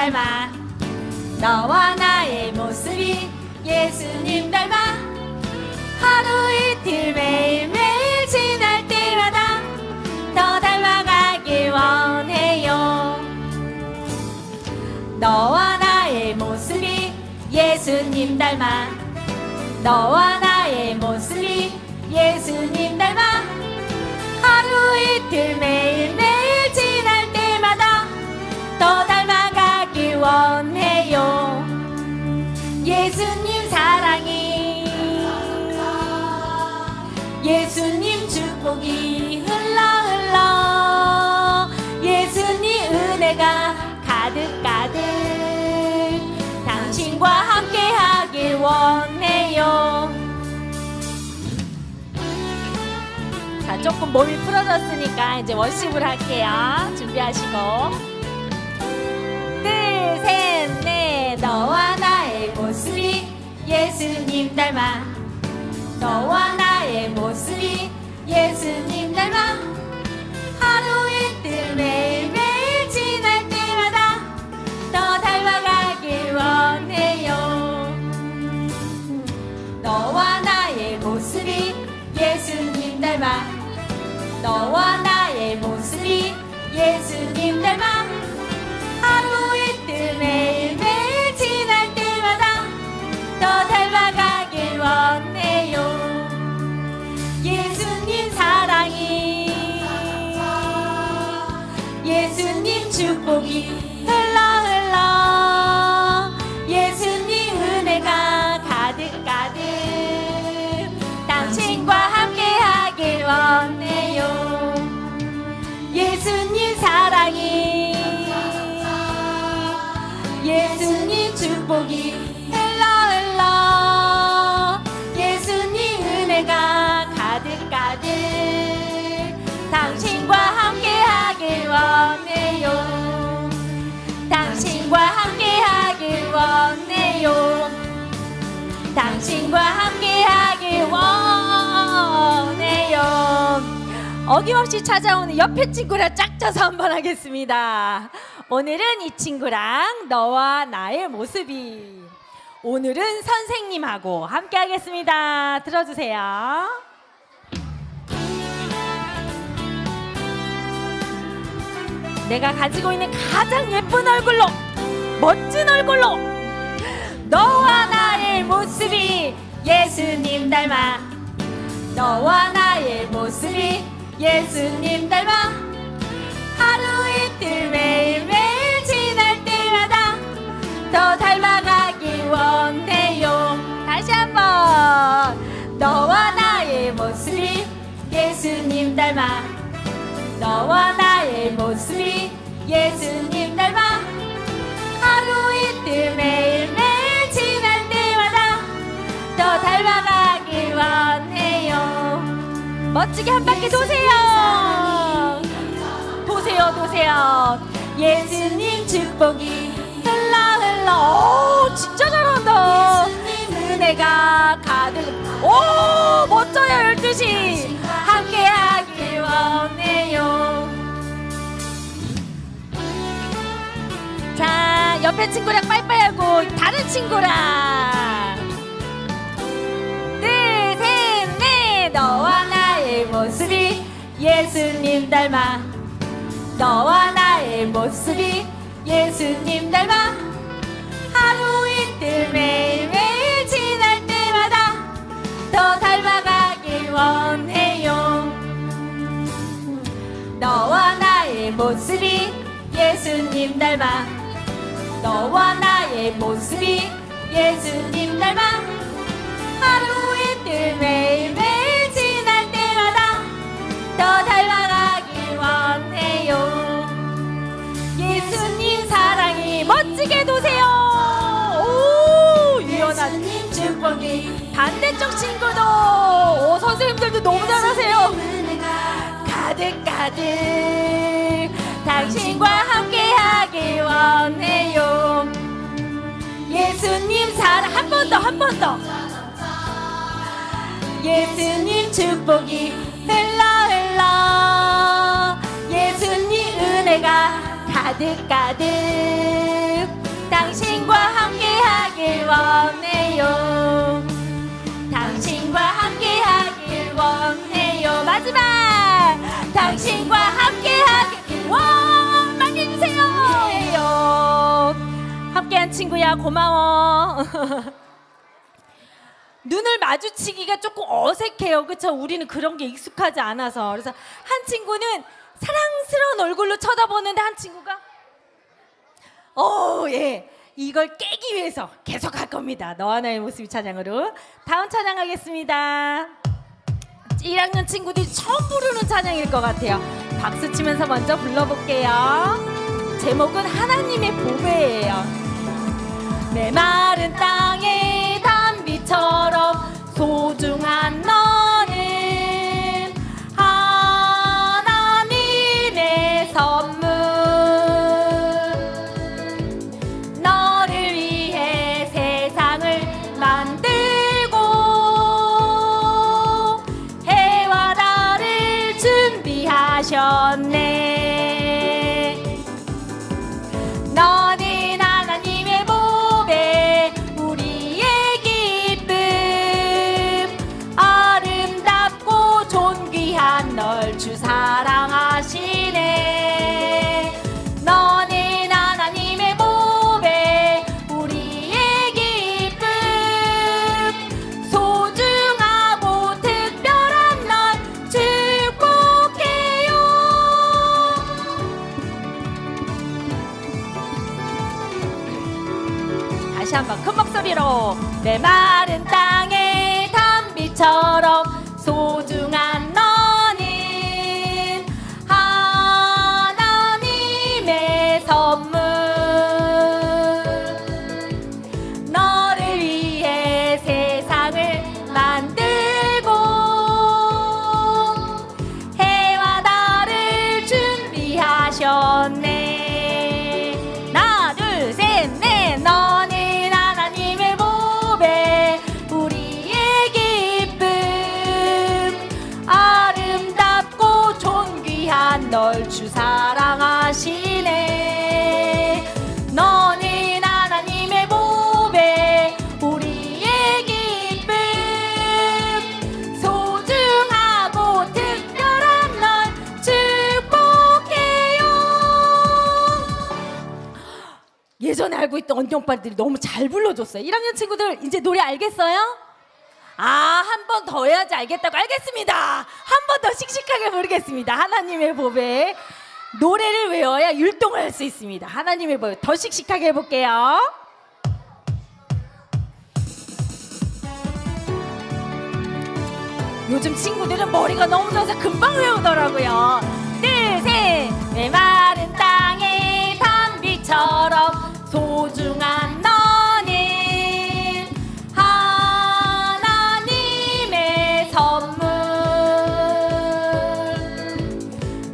닮아 너와 나의 모습이 예수님 닮아 하루 이틀 매일매일 지날 때마다 더 닮아가길 원해요. 너와 나의 모습이 예수님 닮아 너와 나의 모습이 예수님 닮아 하루 이틀 매일매일 지날 때마다 더 닮아가길 원해요. 예수님 사랑이 예수님 축복이 흘러 예수님 은혜가 가득가득 당신과 함께하길 원해요. 자, 조금 몸이 풀어졌으니까 이제 워십을 할게요. 준비하시고 둘, 셋, 넷. 너와 나의 모습이 예수님 닮아 너와 나의 모습이 예수님 닮아 하루 이틀 매일매일 지날 때마다 더 닮아가길 원해요. 너와 나의 모습이 예수님 닮아 너와 나의 모습이 예수님 닮아 하루 이틀 매일매일 지날 때마다 더 닮아가길 원해요. 예수님 사랑이 예수님 축복이 흘러 예수님 은혜가 가득가득 당신과 함께하길 원해요. 예수님 사랑이 예수님 축복이 흘러 예수님 은혜가 가득가득 당신과 함께하길 원해요. 당신과 함께하길 원해요. 당신과 함께하길 원해요. 어김없이 찾아오는 옆에 친구랑 짝져서 한번 하겠습니다. 오늘은 이 친구랑 너와 나의 모습이 오늘은 선생님하고 함께 하겠습니다. 들어주세요. 내가 가지고 있는 가장 예쁜 얼굴로 멋진 얼굴로 너와 나의 모습이 예수님 닮아 너와 나의 모습이 예수님 닮아 하루 이틀 매일매일 지날 때마다 더 닮아가길 원해요. 다시 한번 너와 나의 모습이 예수님 닮아 너와 나의 모습이 예수님 닮아 하루 이틀 매일매일 지날 때마다 더 닮아가길 원해요. 멋지게 한 바퀴 도세요. 도세요. 예수님 축복이 흘러 진짜 잘한다. 은혜가 가득 멋져요. 12시 함께하길 원해요. 자, 옆에 친구랑 빠이빠이 하고 다른 친구랑 둘, 셋, 넷. 너와 나의 모습이 예수님 닮아 너와 나의 모습이 예수님 닮아 하루 이틀 매일매일 지날 때마다 더 닮아가길 원해요. 너와 나의 모습이 예수님 닮아 너와 나의 모습이 예수님 닮아 하루 이틀 매일매일 지날 때마다 더 닮아가길 원해요. 예수님 사랑이 멋지게 도세요. 오, 유연한 축복이 반대쪽 친구도 선생님들도 너무 잘하세요. 가득가득 당신과 함께하길 원해요. 예수님 사랑 한 번 더 예수님 축복이 흘러 예수님 은혜가 가득가득 당신과 함께하길 원해요. 당신과 함께하길 원해요. 마지막 당신과 함께하길 많이 해주세요. 함께한 친구야 고마워. 눈을 마주치기가 조금 어색해요. 그쵸? 우리는 그런 게 익숙하지 않아서. 그래서 한 친구는 사랑스러운 얼굴로 쳐다보는데 한 친구가 예, 이걸 깨기 위해서 계속 할 겁니다. 너와 나의 모습이 찬양으로. 다음 찬양하겠습니다. 1학년 친구들이 처음 부르는 찬양일 것 같아요. 박수 치면서 먼저 불러볼게요. 제목은 하나님의 보배예요. 메마른 땅의 단비처럼 소중한 너는 하나님의 선물. 너를 위해 세상을 만들고 해와 달을 준비하셨네. 너는 하나님의 보배, 우리의 기쁨. 아름답고 존귀한 널 주 사랑하시네. 너는 하나님의 보배, 우리의 기쁨. 소중하고 특별한 널 축복해요. 다시 한번 큰 목소리로. 메마른 땅의 단비처럼 소중한 너는 하나님의 선물. 너를 위해 세상을 만들고 해와 달을 준비하셨네. 하나 둘 셋 넷. 너는 하나님의 보배, 우리의 기쁨. 아름답고 존귀한 널 주 사랑하시네. 너는 하나님의 보배, 우리의 기쁨. 소중하고 특별한 널 축복해요. 예전에 알고 있던 언니 오빠들이 너무 잘 불러줬어요. 1학년 친구들 이제 노래 알겠어요? 한 번 더 해야지 알겠다고. 알겠습니다. 한 번 더 씩씩하게 부르겠습니다. 하나님의 보배. 노래를 외워야 율동을 할 수 있습니다. 하나님의 보배 더 씩씩하게 해볼게요. 요즘 친구들은 머리가 너무 좋아서 금방 외우더라고요. 둘, 셋. 메마른 땅의 단비처럼 소중한 너는 하나님의 선물.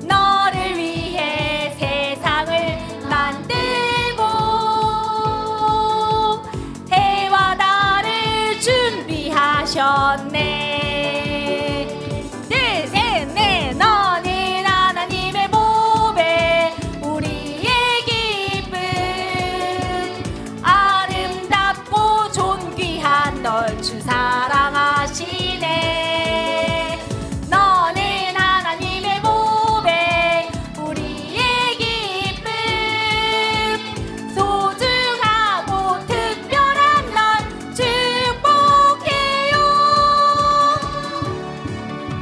너를 위해 세상을 만들고 해와 달을 준비하셨네. 둘, 셋, 넷. 너는 하나님의 보배, 우리의 기쁨. 아름답고 존귀한 널 주 사랑하시네. 너는 하나님의 보배, 우리의 기쁨. 소중하고 특별한 널 축복해요.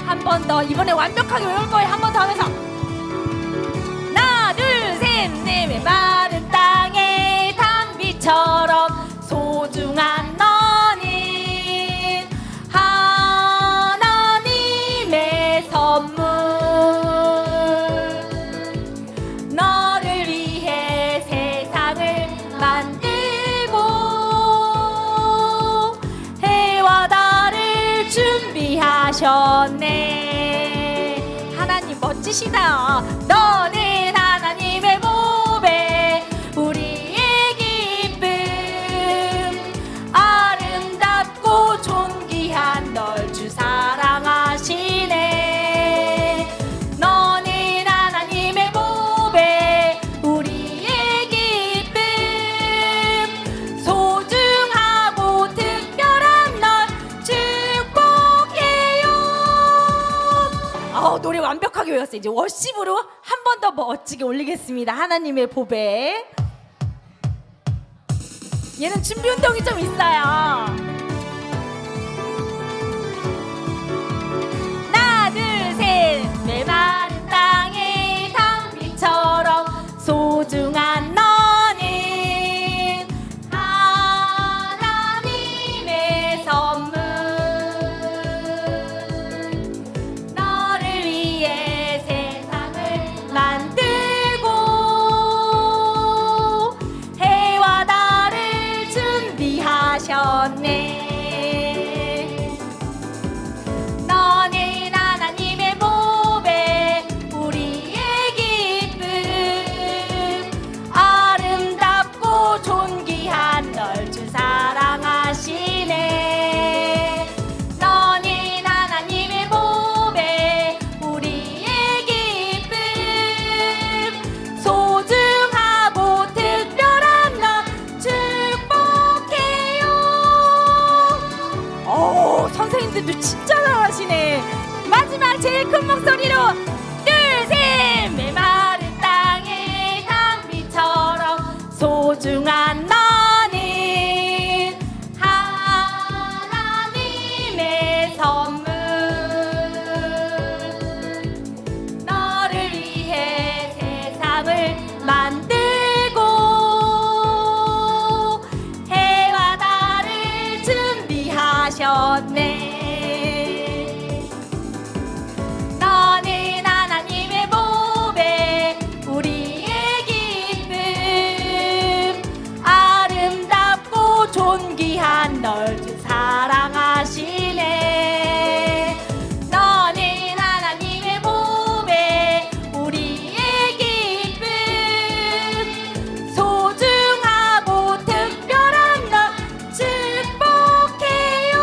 한 번 더. 이번에 완벽하게 외울 거예요. 한 번 더 하면서. 하나 둘 셋 넷. 메마른 땅의 단비처럼 소중한 너는 하나님의 선물. 너를 위해 세상을 만들고 해와 달을 준비하셨네. 하나님 멋지시다. 너는 하나님의 보배, 우리의 기쁨. 아름답고 존귀한 널 주 사랑하시네. 너는 하나님의 보배, 우리의 기쁨. 노래 완벽하게 외웠어요. 이제 워십으로 한 번 더 멋지게 올리겠습니다. 하나님의 보배. 얘는 준비 운동이 좀 있어요. 하나 둘 셋. 메마른 땅의 담비처럼 소중한 너는 하나님의 선물. 너를 위해 세상을 만들고 해와 달을 준비하셨네. 너는 하나님의 보배, 우리의 기쁨. 아름답고 존귀한 널 주 사랑하시네. 너는 하나님의 보배, 우리의 기쁨. 소중하고 특별한 너 축복해요. 오, 선생님들도 진짜 잘하시네. 마지막 제일 큰 목소리로 둘, 셋. 메마른 땅의 담비처럼 소중한 너는 하나님의 선물. 너를 위해 세상을 만들고 해와 달을 준비하셨네. 너는 하나님의 보배, 우리의 기쁨. 아름답고 존귀한 널 주 사랑하시네. 너는 하나님의 보배, 우리의 기쁨. 소중하고 특별한 널 축복해요.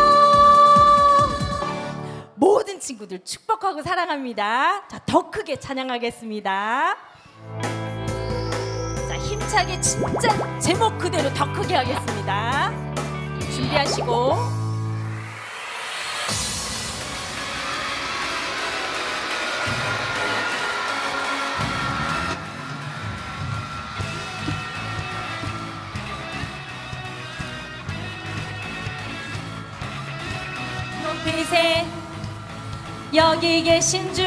모든 친구들 축복하고 사랑합니다. 자, 더 크게 찬양하겠습니다. 자, 힘차게 진짜 제목 그대로 더 크게 하겠습니다. 준비하시고. 높이세 여기 계신 주,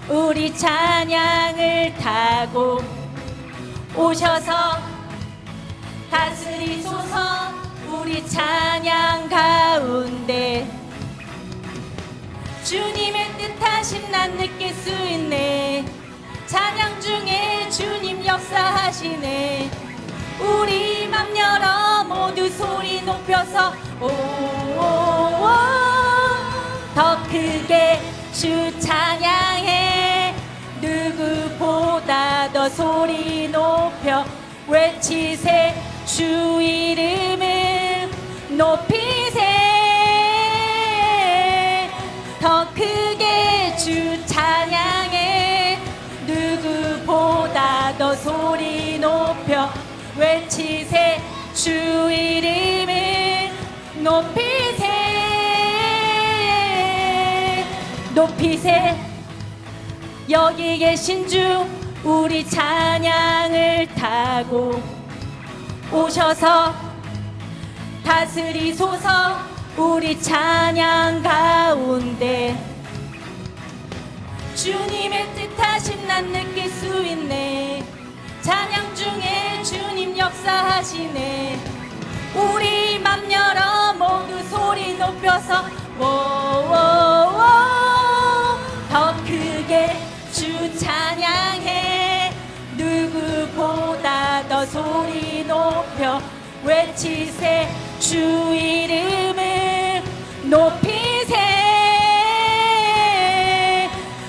우리 찬양을 타고 오셔서 다스리소서. 우리 찬양 가운데 주님의 뜻하심 난 느낄 수 있네. 찬양 중에 주님 역사하시네. 우리 맘 열어 모두 소리 높여서 오오오 더 크게 주 찬양해. 누구보다 더 소리 높여 외치세. 주 이름을 높이세. 더 크게 주 찬양해. 누구보다 더 소리 높여 외치세. 주 이름을 높이세. 높이세 여기 계신 주, 우리 찬양을 타고 오셔서 다스리소서. 우리 찬양 가운데 주님의 뜻하심 난 느낄 수 있네. 찬양 중에 주님 역사하시네. 우리 맘 열어 모두 소리 높여서 오오오 더 크게 주 찬양해. 누구보다 더 소리 높여 외치세. 주 이름을 높이세.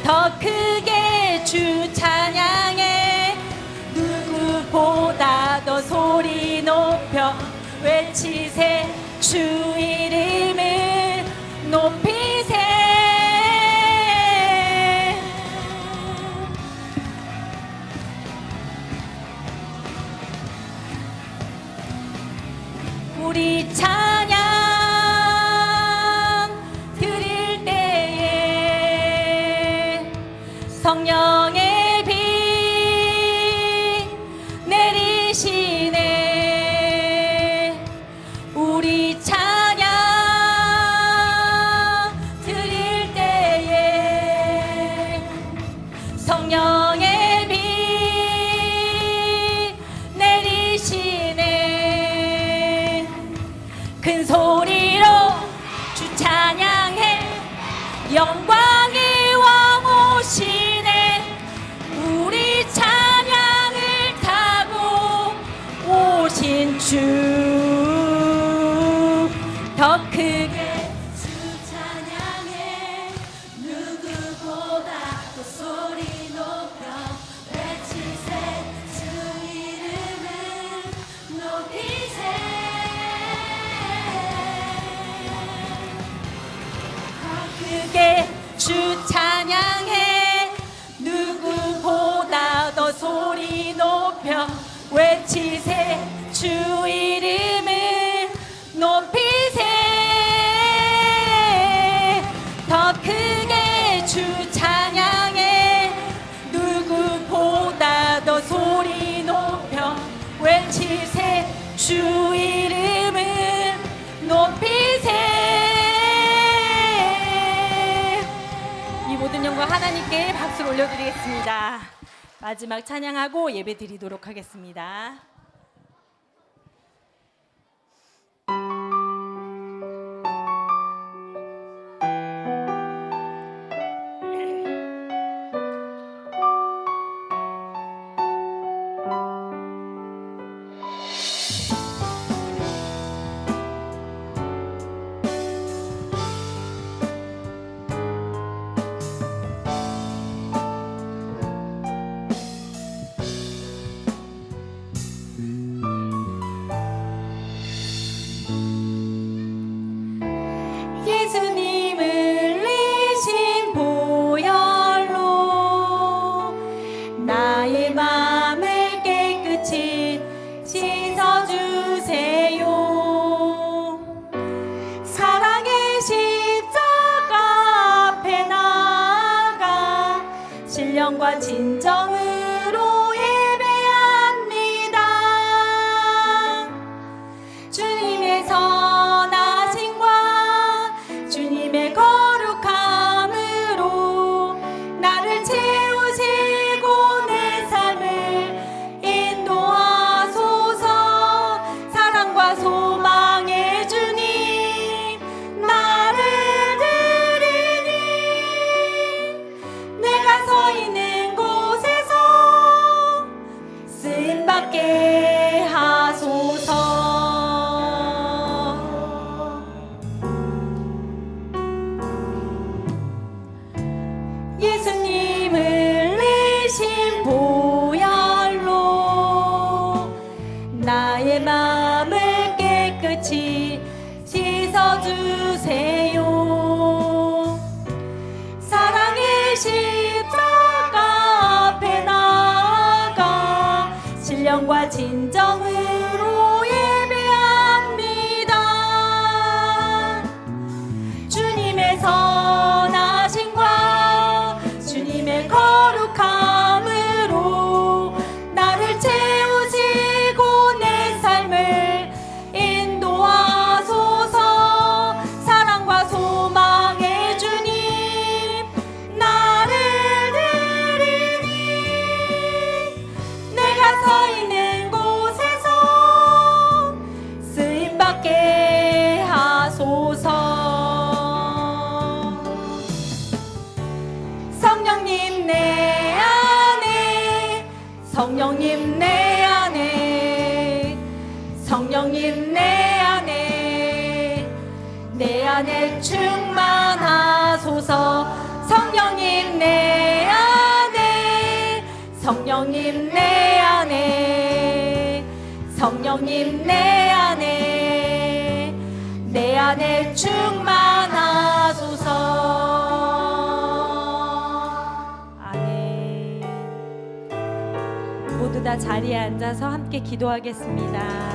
더 크게 주 찬양해. 누구보다 더 소리 높여 외치세. 주 이름을 높이세. 우리 찬양 성령의 비 내리시네. 우리 찬양 드릴 때에 성령의 비 내리시네. 큰 소리로 주 찬양해. 영광의 왕 오시네. 우리 찬양을 타고 오신 주 더 크게 주 찬양해. 누구보다 또 소리 높여 외치세. 주 이름을 높이세. 크게 주 찬양해. 누구보다 더 소리 높여 외치세. 주 이름을 높이세. 더 크게 주 찬양해. 누구보다 더 소리 높여 외치세. 주 이름을 높이세. 이 모든 영광 하나님께 박수를 올려드리겠습니다. 마지막 찬양하고 예배 드리도록 하겠습니다. 예수님을 내신 보혈로 나의 맘을 깨끗이 씻어주세요. 사랑의 십자가 앞에 나가 신령과 진정으로 예배합니다. 주님의 선하심과 주님의 거룩함으로 나를 채우시고 내 삶을 인도하소서. 사랑과 소망의 주님 나를 드리니 내가 서 있는 곳에서 쓰임받게 하소서. 예수님을 내신 보혈로 나의 마음을 깨끗이 씻어주세요. 사랑의 십자가 앞에 나가 신령과 진정으로 예배합니다. 주님의 선하심과 주님의 거룩함으로 나를 채우시고 내 삶을 인도하소서. 사랑과 소망의 주님 나를 드리니 내가 서 있는 곳에서 쓰임받게 하소서. 성령님 내 안에 성령님 내 안에 성령님 내 안에 충만하소서. 성령님 내 안에 성령님 내 안에 성령님 내 안에 충만하소서. 아멘. 모두 다 자리에 앉아서 함께 기도하겠습니다.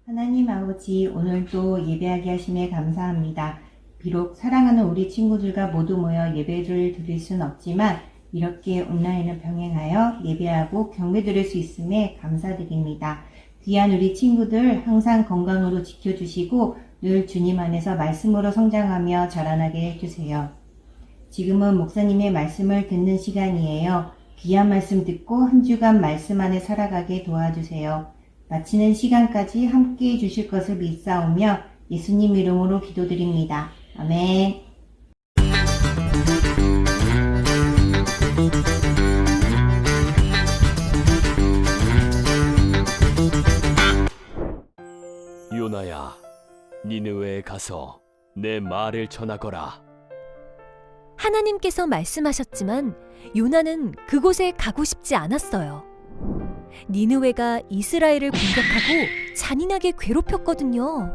하나님 아버지, 오늘도 예배하게 하심에 감사합니다. 비록 사랑하는 우리 친구들과 모두 모여 예배를 드릴 순 없지만 이렇게 온라인을 병행하여 예배하고 경배 드릴 수 있음에 감사드립니다. 귀한 우리 친구들 항상 건강으로 지켜주시고 늘 주님 안에서 말씀으로 성장하며 자라나게 해주세요. 지금은 목사님의 말씀을 듣는 시간이에요. 귀한 말씀 듣고 한 주간 말씀 안에 살아가게 도와주세요. 마치는 시간까지 함께 해주실 것을 믿사오며 예수님 이름으로 기도드립니다. 아멘. 요나야, 니느웨에 가서 내 말을 전하거라. 하나님께서 말씀하셨지만 요나는 그곳에 가고 싶지 않았어요. 니느웨가 이스라엘을 공격하고 잔인하게 괴롭혔거든요.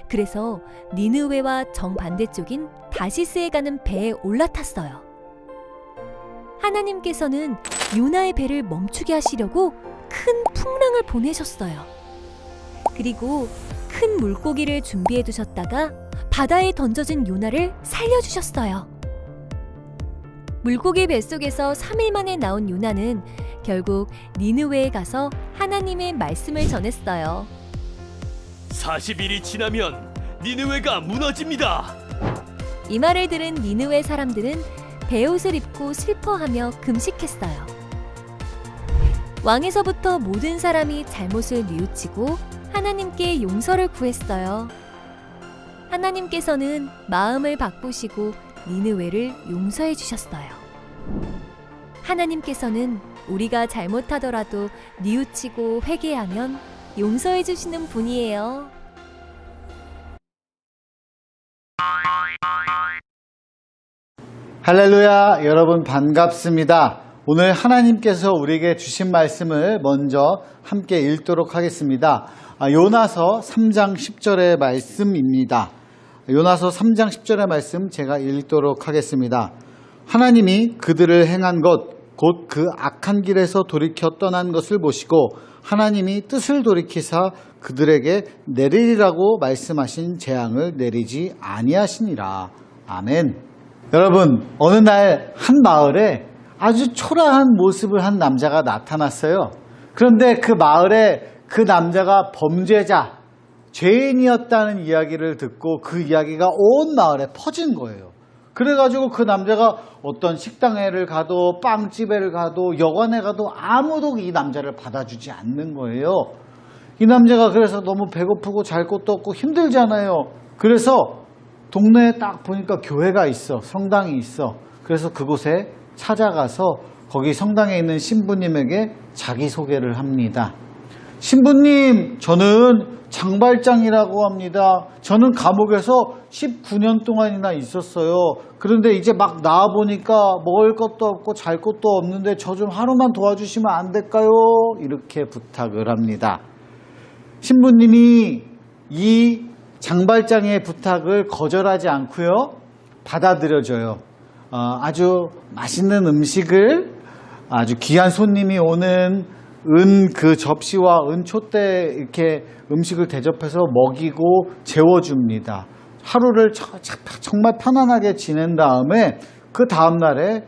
그래서 니느웨와 정반대쪽인 다시스에 가는 배에 올라탔어요. 하나님께서는 요나의 배를 멈추게 하시려고 큰 풍랑을 보내셨어요. 그리고 큰 물고기를 준비해 두셨다가 바다에 던져진 요나를 살려주셨어요. 물고기 뱃속에서 3일 만에 나온 요나는 결국 니느웨에 가서 하나님의 말씀을 전했어요. 40일이 지나면 니느웨가 무너집니다. 이 말을 들은 니느웨 사람들은 베옷을 입고 슬퍼하며 금식했어요. 왕에서부터 모든 사람이 잘못을 뉘우치고 하나님께 용서를 구했어요. 하나님께서는 마음을 바꾸시고 니느웨를 용서해 주셨어요. 하나님께서는 우리가 잘못하더라도 뉘우치고 회개하면 용서해 주시는 분이에요. 할렐루야, 여러분 반갑습니다. 오늘 하나님께서 우리에게 주신 말씀을 먼저 함께 읽도록 하겠습니다. 요나서 3장 10절의 말씀입니다. 요나서 3장 10절의 말씀 제가 읽도록 하겠습니다. 하나님이 그들을 행한 것, 곧 그 악한 길에서 돌이켜 떠난 것을 보시고 하나님이 뜻을 돌이키사 그들에게 내리리라고 말씀하신 재앙을 내리지 아니하시니라. 아멘. 여러분, 어느 날 한 마을에 아주 초라한 모습을 한 남자가 나타났어요. 그런데 그 마을에 그 남자가 범죄자, 죄인이었다는 이야기를 듣고 그 이야기가 온 마을에 퍼진 거예요. 그래가지고 그 남자가 어떤 식당에를 가도 빵집에를 가도 여관에 가도 아무도 이 남자를 받아주지 않는 거예요. 이 남자가 그래서 너무 배고프고 잘 곳도 없고 힘들잖아요. 그래서 동네에 딱 보니까 교회가 있어, 성당이 있어. 그래서 그곳에 찾아가서 거기 성당에 있는 신부님에게 자기소개를 합니다. 신부님, 저는 장발장이라고 합니다. 저는 감옥에서 19년 동안이나 있었어요. 그런데 이제 막 나와보니까 먹을 것도 없고 잘 것도 없는데 저 좀 하루만 도와주시면 안 될까요? 이렇게 부탁을 합니다. 신부님이 이 장발장의 부탁을 거절하지 않고요, 받아들여줘요. 아주 맛있는 음식을 아주 귀한 손님이 오는 은 그 접시와 은 촛대에 이렇게 음식을 대접해서 먹이고 재워줍니다. 하루를 정말 편안하게 지낸 다음에 그 다음날에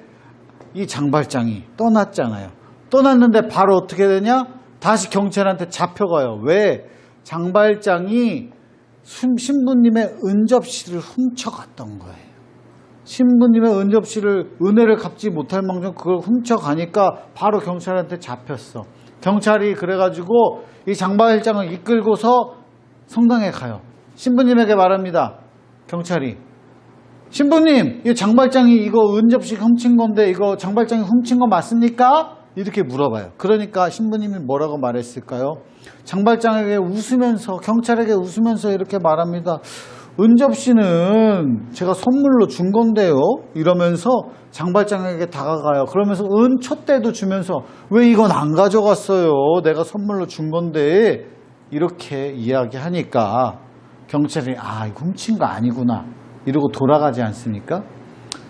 이 장발장이 떠났잖아요. 떠났는데 바로 어떻게 되냐? 다시 경찰한테 잡혀가요. 왜? 장발장이 신부님의 은접시를 훔쳐갔던 거예요. 신부님의 은접시를 은혜를 갚지 못할 망정 그걸 훔쳐가니까 바로 경찰한테 잡혔어. 경찰이 그래가지고 이 장발장을 이끌고서 성당에 가요. 신부님에게 말합니다. 경찰이, 신부님, 이 장발장이 이거 은접시 훔친 건데 이거 장발장이 훔친 거 맞습니까? 이렇게 물어봐요. 그러니까 신부님이 뭐라고 말했을까요? 장발장에게 웃으면서, 경찰에게 웃으면서 이렇게 말합니다. 은접시는 제가 선물로 준 건데요. 이러면서 장발장에게 다가가요. 그러면서 은 촛대도 주면서 왜 이건 안 가져갔어요? 내가 선물로 준 건데. 이렇게 이야기하니까 경찰이 이거 훔친 거 아니구나 이러고 돌아가지 않습니까?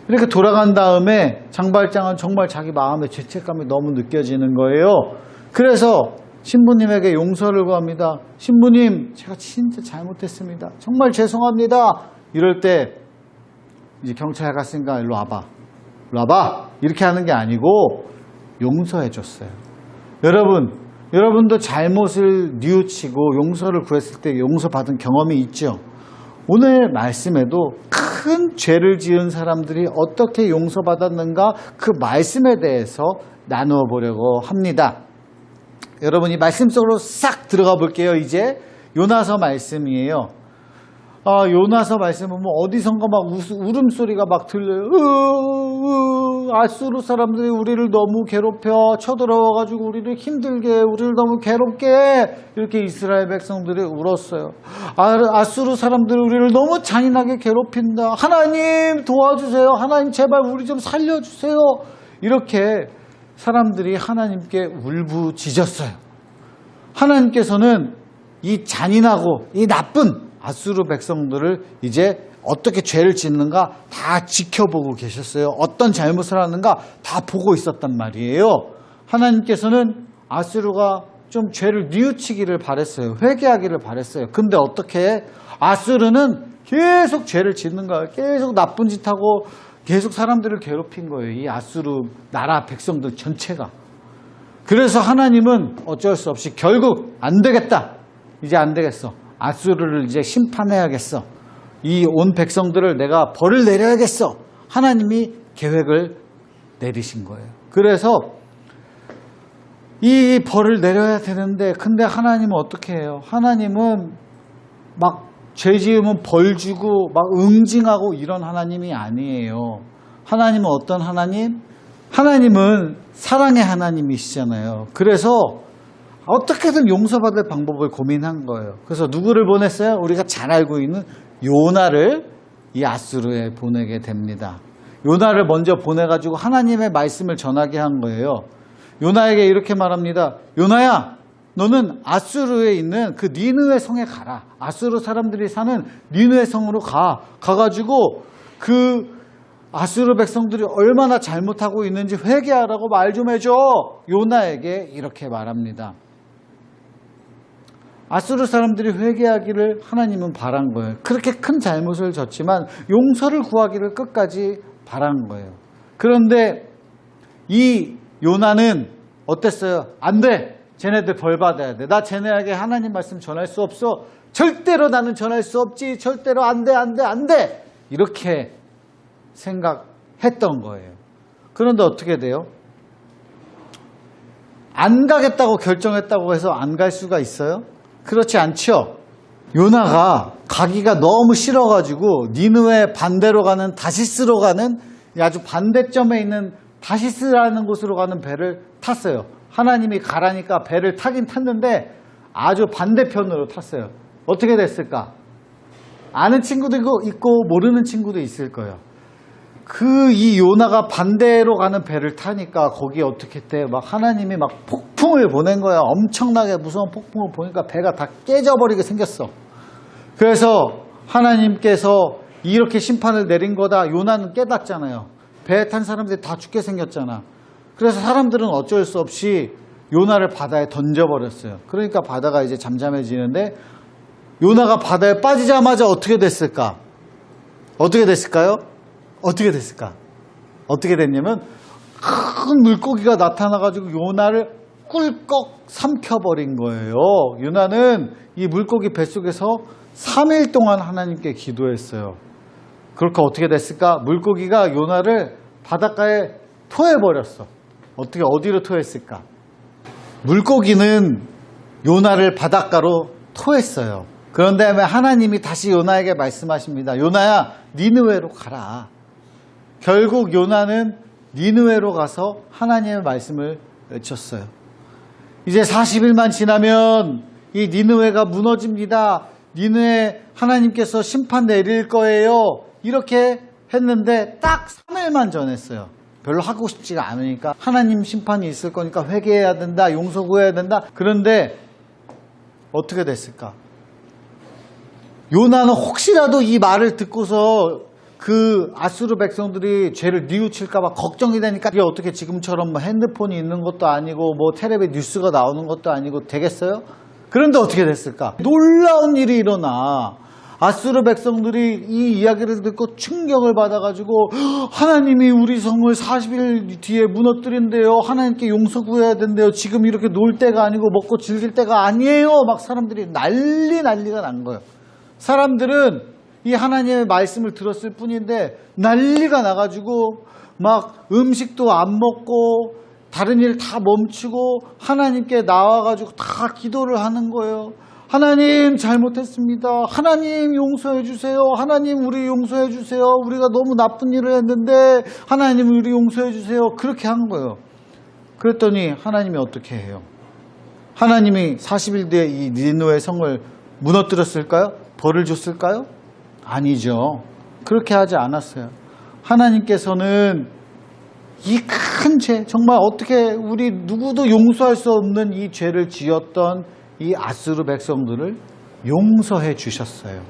이렇게 돌아간 다음에 장발장은 정말 자기 마음에 죄책감이 너무 느껴지는 거예요. 그래서 신부님에게 용서를 구합니다. 신부님, 제가 진짜 잘못했습니다. 정말 죄송합니다. 이럴 때 이제 경찰에 갔으니까 일로 와봐. 일로 와봐. 이렇게 하는 게 아니고 용서해 줬어요. 여러분도 잘못을 뉘우치고 용서를 구했을 때 용서받은 경험이 있죠. 오늘 말씀에도 큰 죄를 지은 사람들이 어떻게 용서받았는가 그 말씀에 대해서 나누어 보려고 합니다. 여러분, 이 말씀 속으로 싹 들어가 볼게요. 이제 요나서 말씀이에요. 요나서 말씀은 뭐 어디선가 막 울음소리가 막 들려요. 아수르 사람들이 우리를 너무 괴롭혀 쳐들어와가지고 우리를 힘들게, 우리를 너무 괴롭게, 이렇게 이스라엘 백성들이 울었어요. 아수르 사람들이 우리를 너무 잔인하게 괴롭힌다. 하나님 도와주세요. 하나님 제발 우리 좀 살려주세요. 이렇게 사람들이 하나님께 울부짖었어요. 하나님께서는 이 잔인하고 이 나쁜 아수르 백성들을 이제 어떻게 죄를 짓는가 다 지켜보고 계셨어요. 어떤 잘못을 하는가 다 보고 있었단 말이에요. 하나님께서는 아수르가 좀 죄를 뉘우치기를 바랬어요. 회개하기를 바랬어요. 근데 어떻게 아수르는 계속 죄를 짓는 거예요. 계속 나쁜 짓 하고 계속 사람들을 괴롭힌 거예요. 이 아수르 나라 백성들 전체가. 그래서 하나님은 어쩔 수 없이 결국 안 되겠다. 이제 안 되겠어. 아수르를 이제 심판해야겠어. 이 온 백성들을 내가 벌을 내려야겠어. 하나님이 계획을 내리신 거예요. 그래서 이 벌을 내려야 되는데 근데 하나님은 어떻게 해요? 하나님은 막 죄 지으면 벌 주고 막 응징하고 이런 하나님이 아니에요. 하나님은 어떤 하나님? 하나님은 사랑의 하나님이시잖아요. 그래서 어떻게든 용서받을 방법을 고민한 거예요. 그래서 누구를 보냈어요? 우리가 잘 알고 있는 요나를 이 아수르에 보내게 됩니다. 요나를 먼저 보내가지고 하나님의 말씀을 전하게 한 거예요. 요나에게 이렇게 말합니다. 요나야, 너는 아수르에 있는 그 니느웨 성에 가라. 아수르 사람들이 사는 니느웨 성으로 가가지고 그 아수르 백성들이 얼마나 잘못하고 있는지 회개하라고 말 좀 해줘. 요나에게 이렇게 말합니다. 아수르 사람들이 회개하기를 하나님은 바란 거예요. 그렇게 큰 잘못을 졌지만 용서를 구하기를 끝까지 바란 거예요. 그런데 이 요나는 어땠어요? 안 돼. 쟤네들 벌 받아야 돼. 나 쟤네에게 하나님 말씀 전할 수 없어. 절대로 나는 전할 수 없지. 절대로 안 돼, 안 돼, 안 돼. 이렇게 생각했던 거예요. 그런데 어떻게 돼요? 안 가겠다고 결정했다고 해서 안 갈 수가 있어요? 그렇지 않죠. 요나가 가기가 너무 싫어가지고 니느웨 반대로 가는 다시스로 가는 아주 반대점에 있는 다시스라는 곳으로 가는 배를 탔어요. 하나님이 가라니까 배를 타긴 탔는데 아주 반대편으로 탔어요. 어떻게 됐을까? 아는 친구도 있고 모르는 친구도 있을 거예요. 이 요나가 반대로 가는 배를 타니까 거기 어떻게 돼? 막 하나님이 막 폭풍을 보낸 거야. 엄청나게 무서운 폭풍을 보니까 배가 다 깨져버리게 생겼어. 그래서 하나님께서 이렇게 심판을 내린 거다. 요나는 깨닫잖아요. 배에 탄 사람들이 다 죽게 생겼잖아. 그래서 사람들은 어쩔 수 없이 요나를 바다에 던져버렸어요. 그러니까 바다가 이제 잠잠해지는데 요나가 바다에 빠지자마자 어떻게 됐을까? 어떻게 됐을까요? 어떻게 됐을까? 어떻게 됐냐면 큰 물고기가 나타나가지고 요나를 꿀꺽 삼켜버린 거예요. 요나는 이 물고기 뱃속에서 3일 동안 하나님께 기도했어요. 그러니까 어떻게 됐을까? 물고기가 요나를 바닷가에 토해버렸어. 어디로 토했을까? 물고기는 요나를 바닷가로 토했어요. 그런 다음에 하나님이 다시 요나에게 말씀하십니다. 요나야, 니느웨로 가라. 결국 요나는 니느웨로 가서 하나님의 말씀을 외쳤어요. 이제 40일만 지나면 이 니느웨가 무너집니다. 니느웨 하나님께서 심판 내릴 거예요. 이렇게 했는데 딱 3일만 전했어요. 별로 하고 싶지가 않으니까 하나님 심판이 있을 거니까 회개해야 된다. 용서 구해야 된다. 그런데 어떻게 됐을까? 요나는 혹시라도 이 말을 듣고서 그 아수르 백성들이 죄를 뉘우칠까봐 걱정이 되니까 이게 어떻게 지금처럼 뭐 핸드폰이 있는 것도 아니고 뭐 텔레비전 뉴스가 나오는 것도 아니고 되겠어요? 그런데 어떻게 됐을까? 놀라운 일이 일어나. 아수르 백성들이 이 이야기를 듣고 충격을 받아가지고 하나님이 우리 성을 40일 뒤에 무너뜨린대요. 하나님께 용서 구해야 된대요. 지금 이렇게 놀 때가 아니고 먹고 즐길 때가 아니에요. 막 사람들이 난리가 난 거예요. 사람들은 이 하나님의 말씀을 들었을 뿐인데 난리가 나가지고 막 음식도 안 먹고 다른 일 다 멈추고 하나님께 나와가지고 다 기도를 하는 거예요. 하나님 잘못했습니다. 하나님 용서해 주세요. 하나님 우리 용서해 주세요. 우리가 너무 나쁜 일을 했는데 하나님 우리 용서해 주세요. 그렇게 한 거예요. 그랬더니 하나님이 어떻게 해요? 하나님이 40일 뒤에 이 니느웨 성을 무너뜨렸을까요? 벌을 줬을까요? 아니죠. 그렇게 하지 않았어요. 하나님께서는 이 큰 죄, 정말 어떻게 우리 누구도 용서할 수 없는 이 죄를 지었던 이 아수르 백성들을 용서해 주셨어요.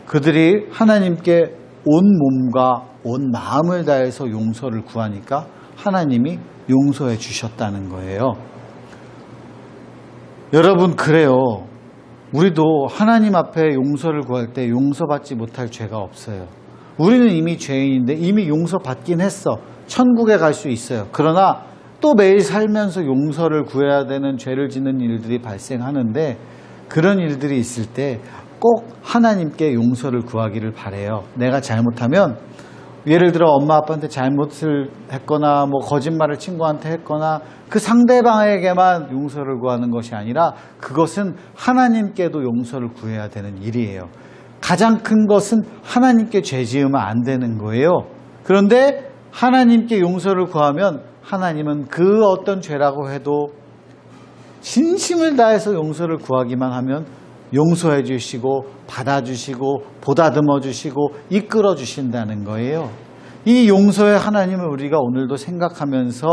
그들이 하나님께 온 몸과 온 마음을 다해서 용서를 구하니까 하나님이 용서해 주셨다는 거예요. 여러분, 그래요. 우리도 하나님 앞에 용서를 구할 때 용서받지 못할 죄가 없어요. 우리는 이미 죄인인데 이미 용서받긴 했어. 천국에 갈 수 있어요. 그러나 또 매일 살면서 용서를 구해야 되는 죄를 짓는 일들이 발생하는데 그런 일들이 있을 때 꼭 하나님께 용서를 구하기를 바라요. 내가 잘못하면 예를 들어 엄마 아빠한테 잘못을 했거나 뭐 거짓말을 친구한테 했거나 그 상대방에게만 용서를 구하는 것이 아니라 그것은 하나님께도 용서를 구해야 되는 일이에요. 가장 큰 것은 하나님께 죄 지으면 안 되는 거예요. 그런데 하나님께 용서를 구하면 하나님은 그 어떤 죄라고 해도 진심을 다해서 용서를 구하기만 하면 용서해 주시고 받아주시고 보다듬어 주시고 이끌어 주신다는 거예요. 이 용서의 하나님을 우리가 오늘도 생각하면서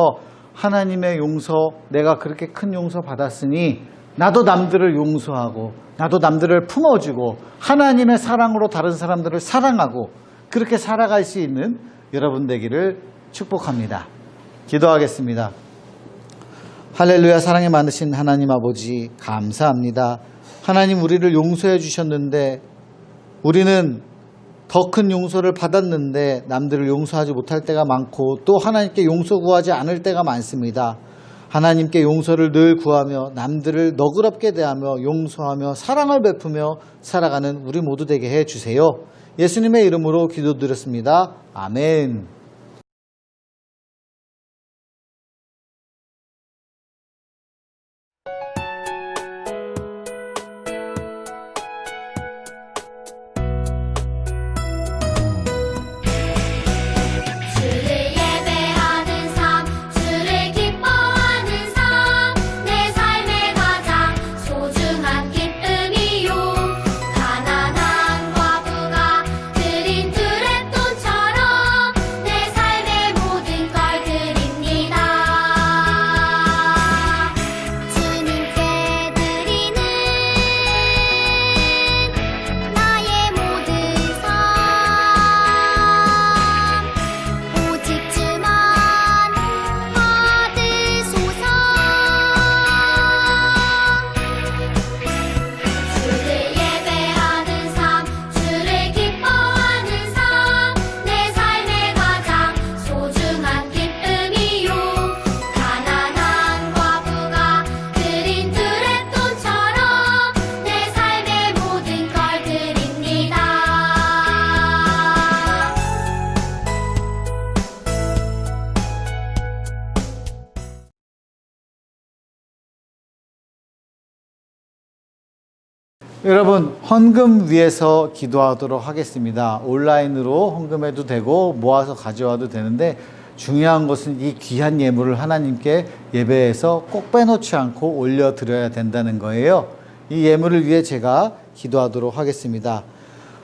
하나님의 용서, 내가 그렇게 큰 용서 받았으니 나도 남들을 용서하고 나도 남들을 품어주고 하나님의 사랑으로 다른 사람들을 사랑하고 그렇게 살아갈 수 있는 여러분 되기를 축복합니다. 기도하겠습니다. 할렐루야. 사랑에 많으신 하나님 아버지 감사합니다. 하나님, 우리를 용서해 주셨는데 우리는 더 큰 용서를 받았는데 남들을 용서하지 못할 때가 많고 또 하나님께 용서 구하지 않을 때가 많습니다. 하나님께 용서를 늘 구하며 남들을 너그럽게 대하며 용서하며 사랑을 베푸며 살아가는 우리 모두 되게 해주세요. 예수님의 이름으로 기도드렸습니다. 아멘. 여러분, 헌금 위해서 기도하도록 하겠습니다. 온라인으로 헌금해도 되고 모아서 가져와도 되는데 중요한 것은 이 귀한 예물을 하나님께 예배에서 꼭 빼놓지 않고 올려드려야 된다는 거예요. 이 예물을 위해 제가 기도하도록 하겠습니다.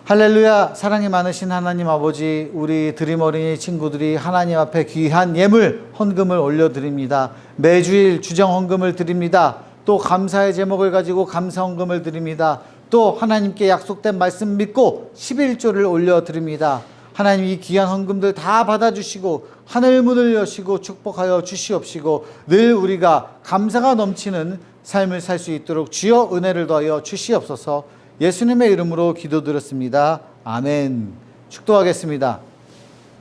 할렐루야. 사랑이 많으신 하나님 아버지, 우리 드림 어린이 친구들이 하나님 앞에 귀한 예물 헌금을 올려드립니다. 매주일 주정 헌금을 드립니다. 또 감사의 제목을 가지고 감사 헌금을 드립니다. 또 하나님께 약속된 말씀 믿고 11조를 올려드립니다. 하나님 이 귀한 헌금들 다 받아주시고 하늘 문을 여시고 축복하여 주시옵시고 늘 우리가 감사가 넘치는 삶을 살 수 있도록 주여 은혜를 더하여 주시옵소서. 예수님의 이름으로 기도드렸습니다. 아멘. 축도하겠습니다.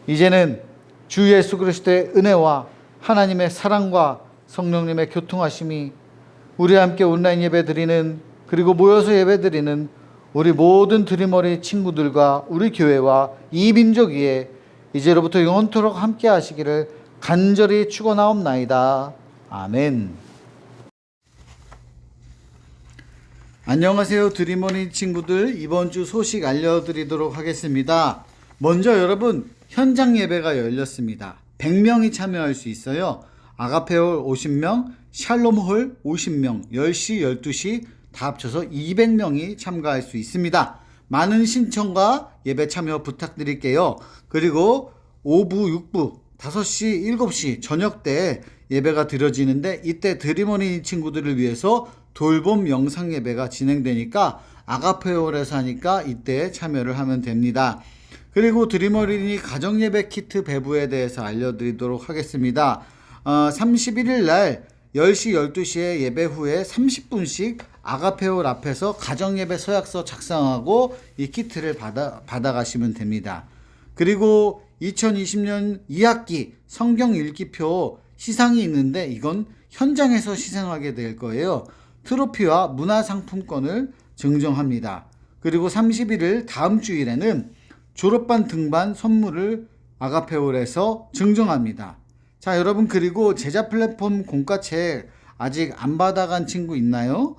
이제는 주 예수 그리스도의 은혜와 하나님의 사랑과 성령님의 교통하심이 우리와 함께 온라인 예배드리는 그리고 모여서 예배드리는 우리 모든 드림어리 친구들과 우리 교회와 이 민족 위에 이제로부터 영원토록 함께 하시기를 간절히 축원하옵나이다. 아멘. 안녕하세요 드림어리 친구들. 이번 주 소식 알려드리도록 하겠습니다. 먼저 여러분 현장 예배가 열렸습니다. 100명이 참여할 수 있어요. 아가페홀 50명, 샬롬홀 50명, 10시, 12시 다 합쳐서 200명이 참가할 수 있습니다. 많은 신청과 예배 참여 부탁드릴게요. 그리고 오부, 6부, 5시, 7시 저녁 때 예배가 드려지는데 이때 드림어린이 친구들을 위해서 돌봄 영상 예배가 진행되니까 아가페홀에서 하니까 이때 참여를 하면 됩니다. 그리고 드림어린이 가정예배 키트 배부에 대해서 알려드리도록 하겠습니다. 31일 날 10시, 12시에 예배 후에 30분씩 아가페홀 앞에서 가정예배 서약서 작성하고 이 키트를 받아가시면 됩니다. 그리고 2020년 2학기 성경 읽기표 시상이 있는데 이건 현장에서 시상하게 될 거예요. 트로피와 문화상품권을 증정합니다. 그리고 31일 다음 주일에는 졸업반 등반 선물을 아가페홀에서 증정합니다. 자 여러분, 그리고 제자 플랫폼 공과책 아직 안 받아간 친구 있나요?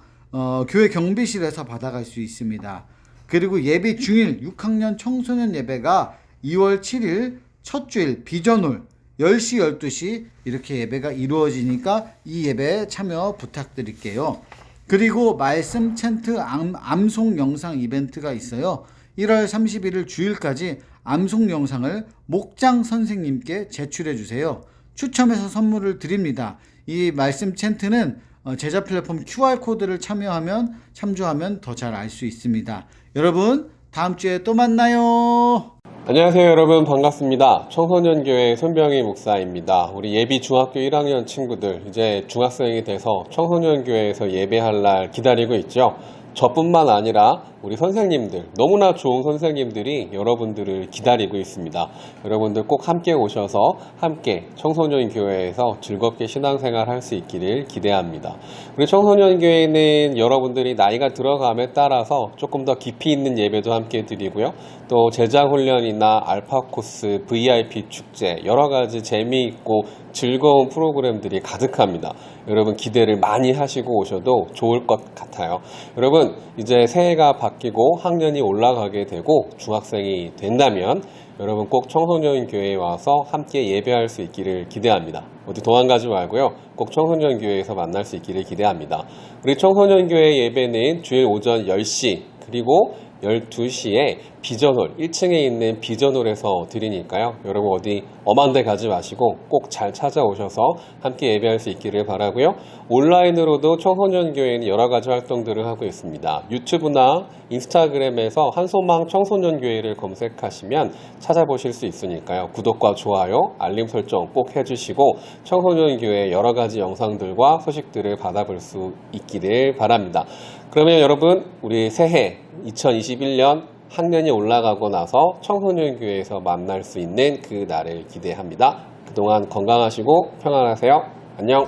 교회 경비실에서 받아갈 수 있습니다. 그리고 예비 중일 6학년 청소년 예배가 2월 7일 첫 주일 비전홀 10시 12시 이렇게 예배가 이루어지니까 이 예배에 참여 부탁드릴게요. 그리고 말씀 챈트 암송 영상 이벤트가 있어요. 1월 31일 주일까지 암송 영상을 목장 선생님께 제출해 주세요. 추첨해서 선물을 드립니다. 이 말씀 챈트는 제자 플랫폼 QR코드를 참조하면 더 잘 알 수 있습니다. 여러분 다음 주에 또 만나요. 안녕하세요 여러분, 반갑습니다. 청소년교회 손병희 목사입니다. 우리 예비 중학교 1학년 친구들 이제 중학생이 돼서 청소년교회에서 예배할 날 기다리고 있죠. 저뿐만 아니라 우리 선생님들, 너무나 좋은 선생님들이 여러분들을 기다리고 있습니다. 여러분들 꼭 함께 오셔서 함께 청소년교회에서 즐겁게 신앙생활 할 수 있기를 기대합니다. 우리 청소년교회는 여러분들이 나이가 들어감에 따라서 조금 더 깊이 있는 예배도 함께 드리고요. 또 제자훈련이나 알파코스, VIP 축제, 여러 가지 재미있고 즐거운 프로그램들이 가득합니다. 여러분 기대를 많이 하시고 오셔도 좋을 것 같아요. 여러분 이제 새해가 바뀌고 학년이 올라가게 되고 중학생이 된다면 여러분 꼭 청소년교회에 와서 함께 예배할 수 있기를 기대합니다. 어디 도망가지 말고요. 꼭 청소년교회에서 만날 수 있기를 기대합니다. 우리 청소년교회 예배는 주일 오전 10시 그리고 12시에 비전홀 1층에 있는 비전홀에서 드리니까요. 여러분 어디 엄한 데 가지 마시고 꼭 잘 찾아오셔서 함께 예배할 수 있기를 바라고요. 온라인으로도 청소년교회는 여러 가지 활동들을 하고 있습니다. 유튜브나 인스타그램에서 한소망 청소년교회를 검색하시면 찾아보실 수 있으니까요. 구독과 좋아요, 알림 설정 꼭 해주시고 청소년교회 여러 가지 영상들과 소식들을 받아볼 수 있기를 바랍니다. 그러면 여러분 우리 새해 2021년 학년이 올라가고 나서 청소년교회에서 만날 수 있는 그 날을 기대합니다. 그동안 건강하시고 평안하세요. 안녕.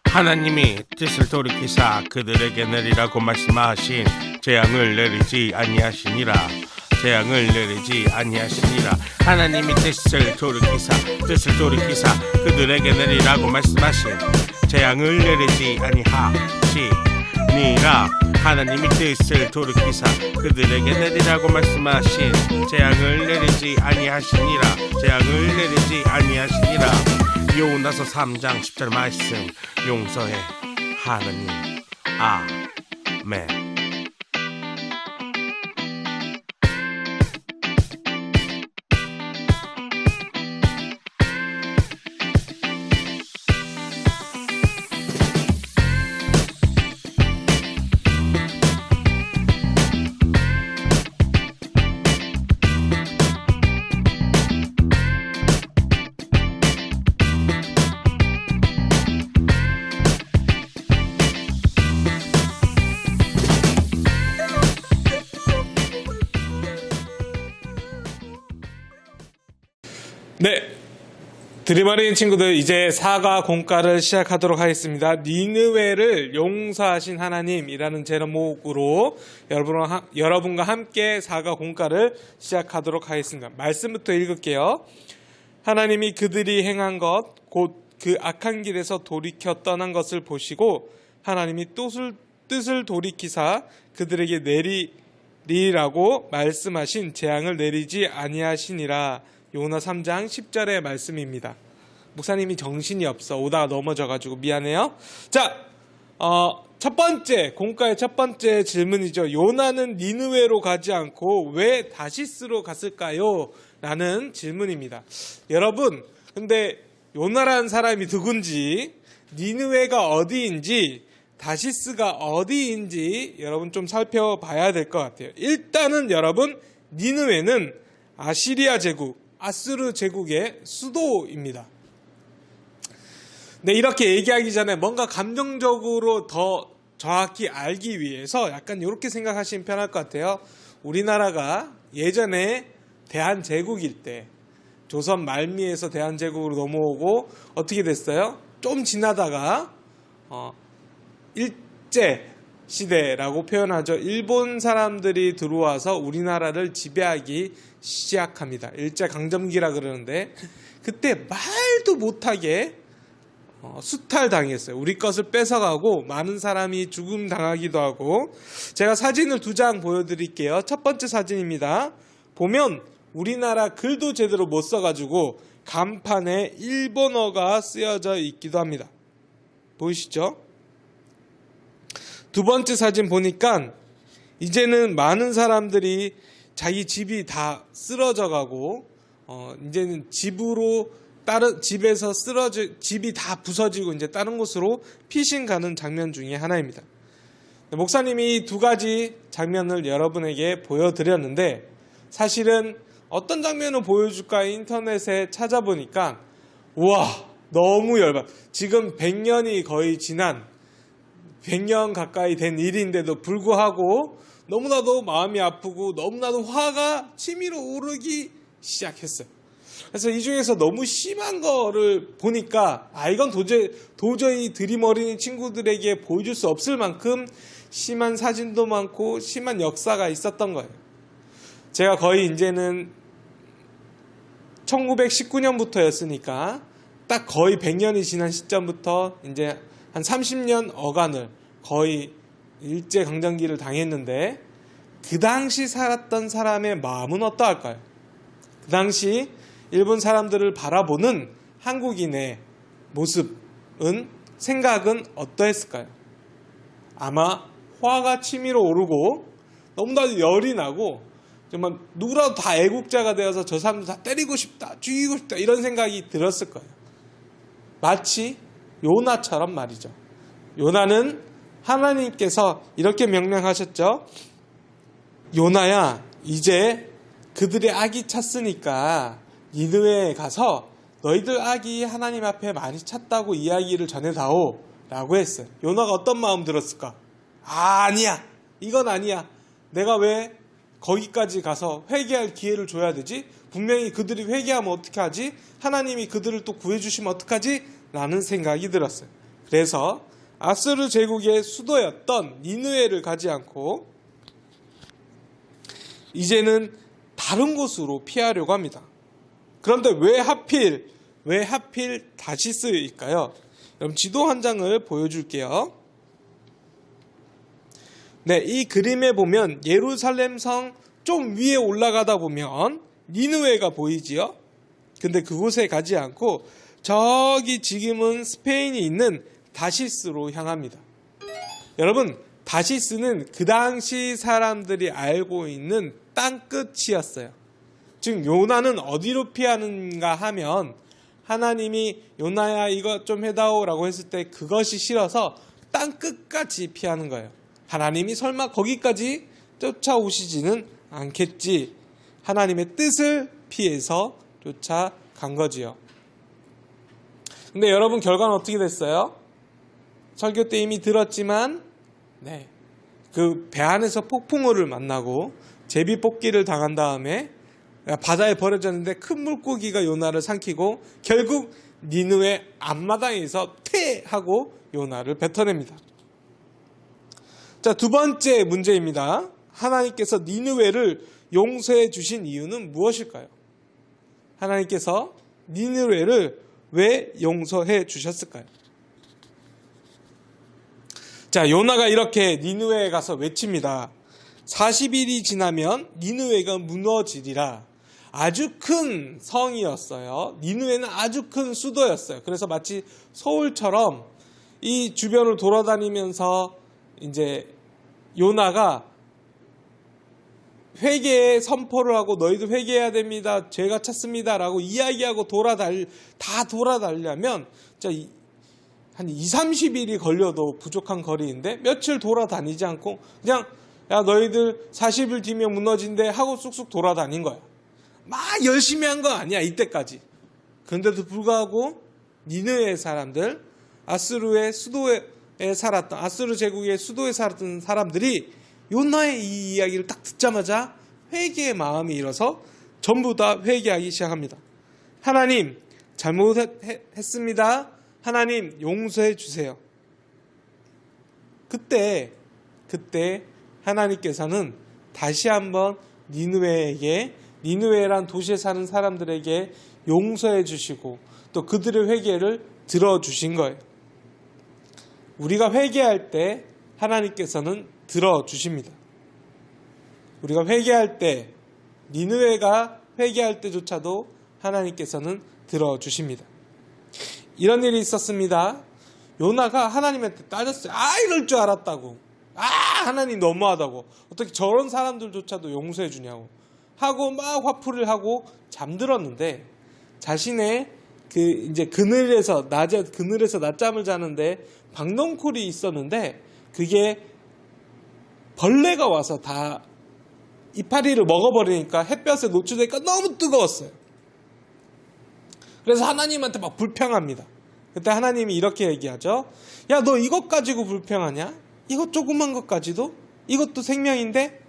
하나님이 뜻을 돌이키사 그들에게 내리라고 말씀하신 재앙을 내리지 아니하시니라. 재앙을 내리지 아니하시니라. 하나님이 뜻을 돌이키사 그들에게 내리라고 말씀하신 재앙을 내리지 아니하시니라. 하나님이 뜻을 돌이키사 그들에게 내리라고 말씀하신 재앙을 내리지 아니하시니라. 재앙을 내리지 아니하시니라. 요나서 3장 10절 말씀 용서해 하나님. 아멘. 네, 드림어린 친구들 이제 사과 공과를 시작하도록 하겠습니다. 니느웨를 용서하신 하나님이라는 제목으로 여러분과 함께 사과 공과를 시작하도록 하겠습니다. 말씀부터 읽을게요. 하나님이 그들이 행한 것 곧 그 악한 길에서 돌이켜 떠난 것을 보시고 하나님이 뜻을 돌이키사 그들에게 내리라고 말씀하신 재앙을 내리지 아니하시니라. 요나 3장 10절의 말씀입니다. 목사님이 정신이 없어 오다가 넘어져가지고 미안해요. 자, 첫 번째 공과의 첫 번째 질문이죠. 요나는 니느웨로 가지 않고 왜 다시스로 갔을까요? 라는 질문입니다. 여러분, 근데 요나라는 사람이 누군지, 니느웨가 어디인지, 다시스가 어디인지 여러분 좀 살펴봐야 될 것 같아요. 일단은 여러분, 니느웨는 아시리아 제국, 아수르 제국의 수도입니다. 네, 이렇게 얘기하기 전에 뭔가 감정적으로 더 정확히 알기 위해서 약간 이렇게 생각하시면 편할 것 같아요. 우리나라가 예전에 대한제국일 때 조선 말미에서 대한제국으로 넘어오고 어떻게 됐어요? 좀 지나다가 일제 시대라고 표현하죠. 일본 사람들이 들어와서 우리나라를 지배하기 시작합니다. 일제 강점기라 그러는데 그때 말도 못하게 수탈당했어요. 우리 것을 뺏어가고 많은 사람이 죽음 당하기도 하고. 제가 사진을 2장 보여드릴게요. 첫 번째 사진입니다. 보면 우리나라 글도 제대로 못 써가지고 간판에 일본어가 쓰여져 있기도 합니다. 보이시죠? 두 번째 사진 보니까 이제는 많은 사람들이 자기 집이 다 쓰러져 가고 이제는 다른 집에서 집이 다 부서지고 이제 다른 곳으로 피신 가는 장면 중에 하나입니다. 목사님이 2가지 장면을 여러분에게 보여드렸는데 사실은 어떤 장면을 보여줄까 인터넷에 찾아보니까 우와 너무 열받. 지금 100년이 거의 지난 100년 가까이 된 일인데도 불구하고 너무나도 마음이 아프고 너무나도 화가 치밀어 오르기 시작했어요. 그래서 이 중에서 너무 심한 거를 보니까 이건 도저히 드림 어린이 친구들에게 보여줄 수 없을 만큼 심한 사진도 많고 심한 역사가 있었던 거예요. 제가 거의 이제는 1919년부터였으니까 딱 거의 100년이 지난 시점부터 이제 한 30년 어간을 거의 일제강점기를 당했는데 그 당시 살았던 사람의 마음은 어떠할까요? 그 당시 일본 사람들을 바라보는 한국인의 모습은 생각은 어떠했을까요? 아마 화가 치밀어 오르고 너무나도 열이 나고 정말 누구라도 다 애국자가 되어서 저 사람들 다 때리고 싶다, 죽이고 싶다 이런 생각이 들었을 거예요. 마치 요나처럼 말이죠. 요나는 하나님께서 이렇게 명령하셨죠. 요나야, 이제 그들의 악이 찼으니까 니느웨에 가서 너희들 악이 하나님 앞에 많이 찼다고 이야기를 전해다오 라고 했어요. 요나가 어떤 마음 들었을까? 아니야, 이건 아니야. 내가 왜 거기까지 가서 회개할 기회를 줘야 되지? 분명히 그들이 회개하면 어떻게 하지? 하나님이 그들을 또 구해주시면 어떡하지? 라는 생각이 들었어요. 그래서 아수르 제국의 수도였던 니느웨를 가지 않고 이제는 다른 곳으로 피하려고 합니다. 그런데 왜 하필 다시스일까요? 그럼 지도 한 장을 보여줄게요. 네, 이 그림에 보면 예루살렘 성 좀 위에 올라가다 보면 니느웨가 보이지요? 근데 그곳에 가지 않고 저기 지금은 스페인이 있는 다시스로 향합니다. 여러분, 다시스는 그 당시 사람들이 알고 있는 땅끝이었어요. 즉 요나는 어디로 피하는가 하면 하나님이 요나야 이것 좀 해다오 라고 했을 때 그것이 싫어서 땅끝까지 피하는 거예요. 하나님이 설마 거기까지 쫓아오시지는 않겠지. 하나님의 뜻을 피해서 쫓아간 거지요. 근데 여러분 결과는 어떻게 됐어요? 설교 때 이미 들었지만 그 배 안에서 폭풍우를 만나고 제비 뽑기를 당한 다음에 바다에 버려졌는데 큰 물고기가 요나를 삼키고 결국 니느웨 앞마당에서 퇴하고 요나를 뱉어냅니다. 자, 두 번째 문제입니다. 하나님께서 니느웨를 용서해 주신 이유는 무엇일까요? 하나님께서 니느웨를 왜 용서해 주셨을까요? 자, 요나가 이렇게 니느웨에 가서 외칩니다. 40일이 지나면 니느웨가 무너지리라. 아주 큰 성이었어요. 니느웨는 아주 큰 수도였어요. 그래서 마치 서울처럼 이 주변을 돌아다니면서 이제 요나가 회개의 선포를 하고 너희도 회개해야 됩니다. 죄가 찼습니다. 라고 이야기하고 다 돌아다니려면 한 2-30일이 걸려도 부족한 거리인데 며칠 돌아다니지 않고 그냥 야 너희들 40일 뒤면 무너진대 하고 쑥쑥 돌아다닌 거야. 막 열심히 한 거 아니야 이때까지. 그런데도 불구하고 니느웨 사람들, 아수르 제국의 수도에 살았던 사람들이 요나의 이 이야기를 딱 듣자마자 회개의 마음이 일어서 전부 다 회개하기 시작합니다. 하나님 잘못했습니다. 하나님 용서해 주세요. 그때 하나님께서는 다시 한번 니느웨란 도시에 사는 사람들에게 용서해 주시고 또 그들의 회개를 들어주신 거예요. 우리가 회개할 때 하나님께서는 들어주십니다. 우리가 회개할 때, 니느웨가 회개할 때조차도 하나님께서는 들어주십니다. 이런 일이 있었습니다. 요나가 하나님한테 따졌어요. 이럴 줄 알았다고. 하나님 너무하다고. 어떻게 저런 사람들조차도 용서해 주냐고. 하고 막 화풀이를 하고 잠들었는데 자신의 그늘에서 낮잠을 자는데 박넝쿨이 있었는데 그게 벌레가 와서 다 이파리를 먹어버리니까 햇볕에 노출되니까 너무 뜨거웠어요. 그래서 하나님한테 막 불평합니다. 그때 하나님이 이렇게 얘기하죠. 야, 너 이것 가지고 불평하냐? 이것 조그만 것 가지도? 이것도 생명인데?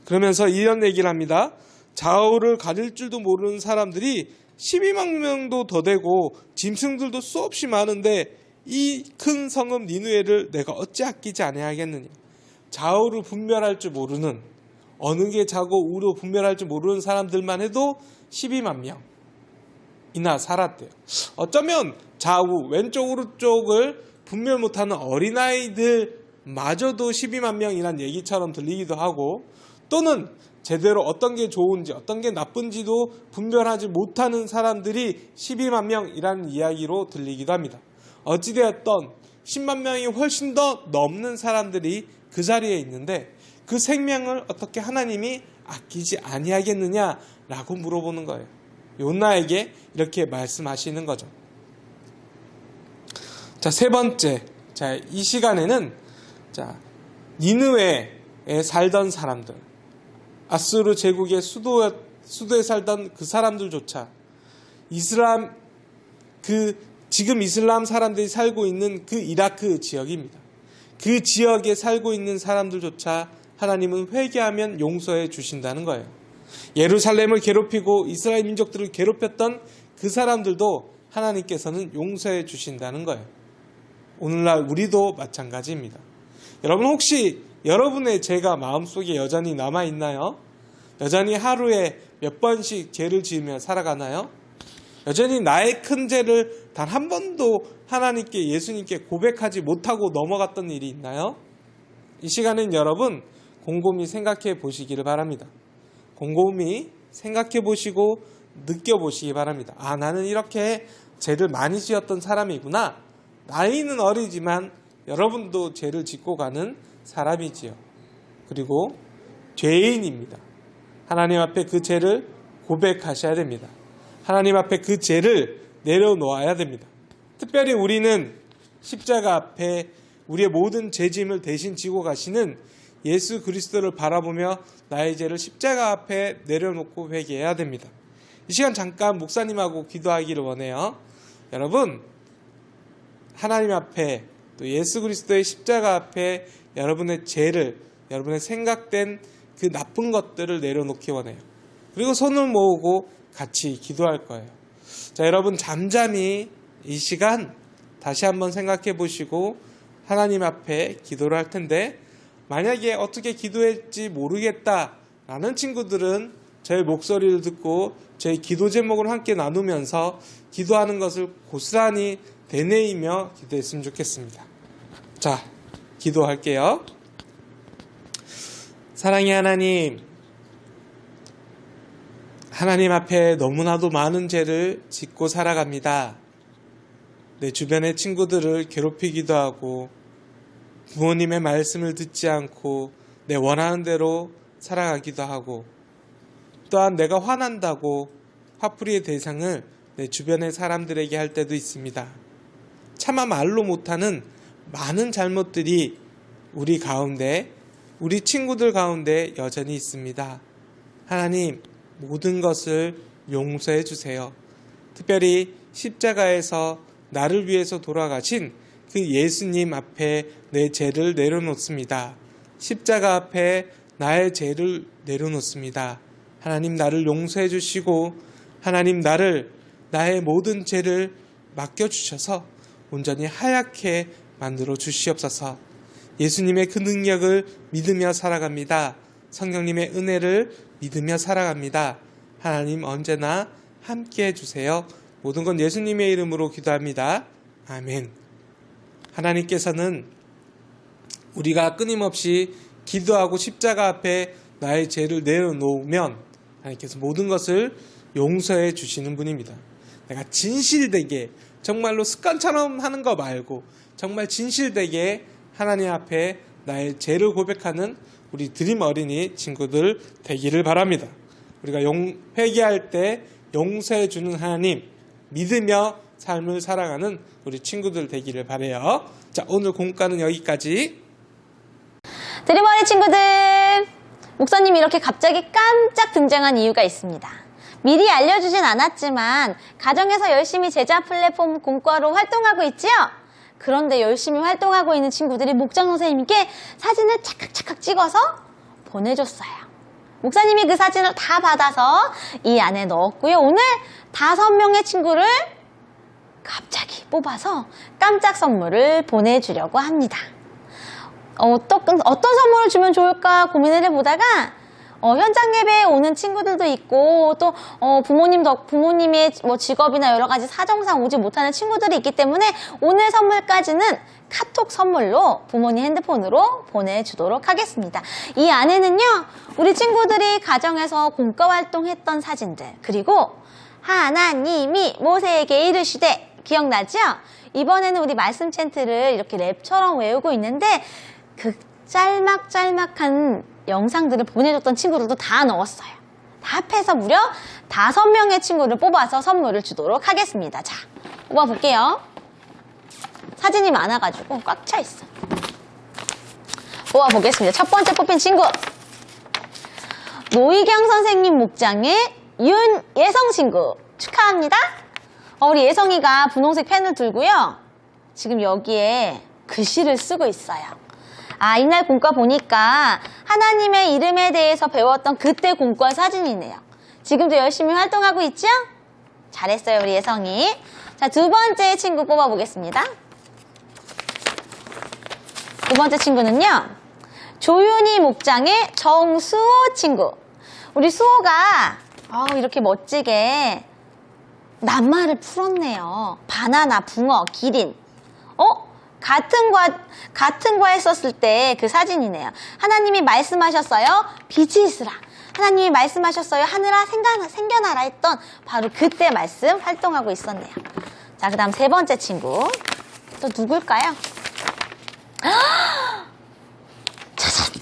그러면서 이런 얘기를 합니다. 좌우를 가릴 줄도 모르는 사람들이 12만 명도 더 되고 짐승들도 수없이 많은데 이 큰 성읍 니느웨를 내가 어찌 아끼지 아니하겠느냐. 좌우를 분별할 줄 모르는, 어느 게 좌고 우로 분별할 줄 모르는 사람들만 해도 12만 명이나 살았대요. 어쩌면 좌우 왼쪽 오른쪽을 분별 못하는 어린아이들마저도 12만 명이란 얘기처럼 들리기도 하고, 또는 제대로 어떤 게 좋은지 어떤 게 나쁜지도 분별하지 못하는 사람들이 12만 명이라는 이야기로 들리기도 합니다. 어찌되었던 10만 명이 훨씬 더 넘는 사람들이 그 자리에 있는데 그 생명을 어떻게 하나님이 아끼지 아니하겠느냐라고 물어보는 거예요. 요나에게 이렇게 말씀하시는 거죠. 자, 세 번째. 자, 이 시간에는 니느웨에 살던 사람들, 아수르 제국의 수도에 살던 그 사람들조차 지금 이슬람 사람들이 살고 있는 그 이라크 지역입니다. 그 지역에 살고 있는 사람들조차 하나님은 회개하면 용서해 주신다는 거예요. 예루살렘을 괴롭히고 이스라엘 민족들을 괴롭혔던 그 사람들도 하나님께서는 용서해 주신다는 거예요. 오늘날 우리도 마찬가지입니다. 여러분, 혹시 여러분의 죄가 마음속에 여전히 남아있나요? 여전히 하루에 몇 번씩 죄를 지으며 살아가나요? 여전히 나의 큰 죄를 단 한 번도 하나님께, 예수님께 고백하지 못하고 넘어갔던 일이 있나요? 이 시간은 여러분 곰곰이 생각해 보시기를 바랍니다. 곰곰이 생각해 보시고 느껴보시기 바랍니다. 나는 이렇게 죄를 많이 지었던 사람이구나. 나이는 어리지만 여러분도 죄를 짓고 가는 사람이지요. 그리고 죄인입니다. 하나님 앞에 그 죄를 고백하셔야 됩니다. 하나님 앞에 그 죄를 내려놓아야 됩니다. 특별히 우리는 십자가 앞에 우리의 모든 죄짐을 대신 지고 가시는 예수 그리스도를 바라보며 나의 죄를 십자가 앞에 내려놓고 회개해야 됩니다. 이 시간 잠깐 목사님하고 기도하기를 원해요. 여러분, 하나님 앞에 또 예수 그리스도의 십자가 앞에 여러분의 죄를, 여러분의 생각된 그 나쁜 것들을 내려놓기 원해요. 그리고 손을 모으고 같이 기도할 거예요. 자, 여러분 잠잠히 이 시간 다시 한번 생각해 보시고 하나님 앞에 기도를 할 텐데, 만약에 어떻게 기도할지 모르겠다라는 친구들은 저의 목소리를 듣고 저희 기도 제목을 함께 나누면서 기도하는 것을 고스란히 되뇌이며 기도했으면 좋겠습니다. 자, 기도할게요. 사랑의 하나님 앞에 너무나도 많은 죄를 짓고 살아갑니다. 내 주변의 친구들을 괴롭히기도 하고 부모님의 말씀을 듣지 않고 내 원하는 대로 살아가기도 하고, 또한 내가 화난다고 화풀이의 대상을 내 주변의 사람들에게 할 때도 있습니다. 차마 말로 못하는 많은 잘못들이 우리 가운데, 우리 친구들 가운데 여전히 있습니다. 하나님, 모든 것을 용서해 주세요. 특별히 십자가에서 나를 위해서 돌아가신 그 예수님 앞에 내 죄를 내려놓습니다. 십자가 앞에 나의 죄를 내려놓습니다. 하나님, 나를 용서해 주시고 하나님, 나의 모든 죄를 맡겨주셔서 온전히 하얗게 만들어 주시옵소서. 예수님의 그 능력을 믿으며 살아갑니다. 성령님의 은혜를 믿으며 살아갑니다. 하나님, 언제나 함께 해주세요. 모든 건 예수님의 이름으로 기도합니다. 아멘. 하나님께서는 우리가 끊임없이 기도하고 십자가 앞에 나의 죄를 내려놓으면 하나님께서 모든 것을 용서해 주시는 분입니다. 내가 진실되게, 정말로 습관처럼 하는 거 말고 정말 진실되게 하나님 앞에 나의 죄를 고백하는 우리 드림 어린이 친구들 되기를 바랍니다. 우리가 회개할 때 용서해 주는 하나님 믿으며 삶을 살아가는 우리 친구들 되기를 바라요. 자, 오늘 공과는 여기까지. 드림 어린이 친구들, 목사님이 이렇게 갑자기 깜짝 등장한 이유가 있습니다. 미리 알려주진 않았지만 가정에서 열심히 제자 플랫폼 공과로 활동하고 있지요? 그런데 열심히 활동하고 있는 친구들이 목장 선생님께 사진을 찰칵찰칵 찍어서 보내줬어요. 목사님이 그 사진을 다 받아서 이 안에 넣었고요. 오늘 5명의 친구를 갑자기 뽑아서 깜짝 선물을 보내주려고 합니다. 어떤 선물을 주면 좋을까 고민을 해보다가 현장 예배에 오는 친구들도 있고 또 부모님의 직업이나 여러 가지 사정상 오지 못하는 친구들이 있기 때문에 오늘 선물까지는 카톡 선물로 부모님 핸드폰으로 보내주도록 하겠습니다. 이 안에는요, 우리 친구들이 가정에서 공과 활동했던 사진들, 그리고 하나님이 모세에게 이르시되, 기억나죠? 이번에는 우리 말씀 챈트를 이렇게 랩처럼 외우고 있는데 그 짤막짤막한 영상들을 보내줬던 친구들도 다 넣었어요. 다 합해서 무려 5명의 친구를 뽑아서 선물을 주도록 하겠습니다. 자, 뽑아볼게요. 사진이 많아가지고 꽉 차 있어. 뽑아보겠습니다. 첫 번째 뽑힌 친구, 노희경 선생님 목장의 윤예성 친구 축하합니다. 우리 예성이가 분홍색 펜을 들고요, 지금 여기에 글씨를 쓰고 있어요. 이날 공과 보니까 하나님의 이름에 대해서 배웠던 그때 공과 사진이네요. 지금도 열심히 활동하고 있죠? 잘했어요, 우리 예성이. 자, 두 번째 친구 뽑아보겠습니다. 두 번째 친구는요, 조윤희 목장의 정수호 친구. 우리 수호가 이렇게 멋지게 낱말을 풀었네요. 바나나, 붕어, 기린. 같은 과 했었을 때 그 사진이네요. 하나님이 말씀하셨어요, 빛이 있으라. 하나님이 말씀하셨어요, 하늘아 생겨나라 했던 바로 그때 말씀 활동하고 있었네요. 자, 그 다음 세 번째 친구. 또 누굴까요? 짜잔!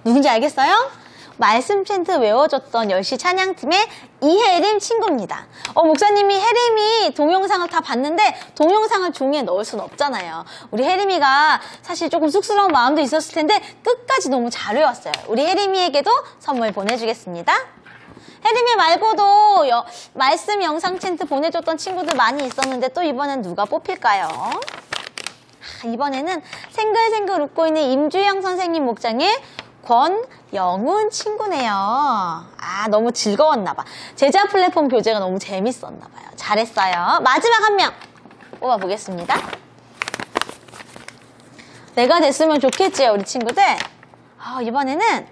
누군지 알겠어요? 말씀 챈트 외워줬던 10시 찬양팀의 이혜림 친구입니다. 목사님이 혜림이 동영상을 다 봤는데 동영상을 종이에 넣을 수는 없잖아요. 우리 혜림이가 사실 조금 쑥스러운 마음도 있었을 텐데 끝까지 너무 잘 외웠어요. 우리 혜림이에게도 선물 보내주겠습니다. 혜림이 말고도 말씀 영상 챈트 보내줬던 친구들 많이 있었는데 또 이번엔 누가 뽑힐까요? 이번에는 생글생글 웃고 있는 임주영 선생님 목장의 권영훈 친구네요. 아, 너무 즐거웠나봐. 제자 플랫폼 교재가 너무 재밌었나봐요. 잘했어요. 마지막 한 명 뽑아보겠습니다. 내가 됐으면 좋겠지요, 우리 친구들. 이번에는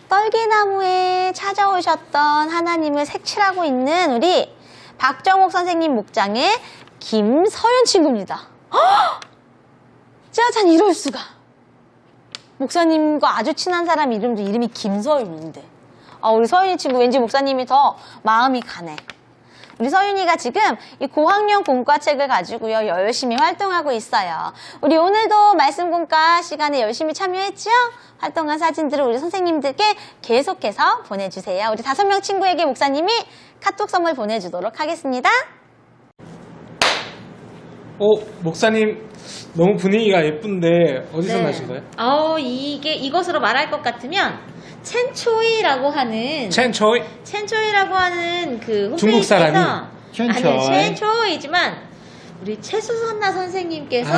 떨기나무에 찾아오셨던 하나님을 색칠하고 있는 우리 박정옥 선생님 목장의 김서윤 친구입니다. 짜잔, 이럴 수가. 목사님과 아주 친한 사람 이름이 김서윤인데. 우리 서윤이 친구 왠지 목사님이 더 마음이 가네. 우리 서윤이가 지금 이 고학년 공과책을 가지고요, 열심히 활동하고 있어요. 우리 오늘도 말씀 공과 시간에 열심히 참여했죠? 활동한 사진들을 우리 선생님들께 계속해서 보내주세요. 우리 5명 친구에게 목사님이 카톡 선물 보내주도록 하겠습니다. 목사님 너무 분위기가 예쁜데 어디서 나신 거예요? 이것으로 말할 것 같으면 첸초이라고 하는 첸초이라고 하는 그 홈페이지에서 중국 사람이? 첸초이지만 우리 최수선나 선생님께서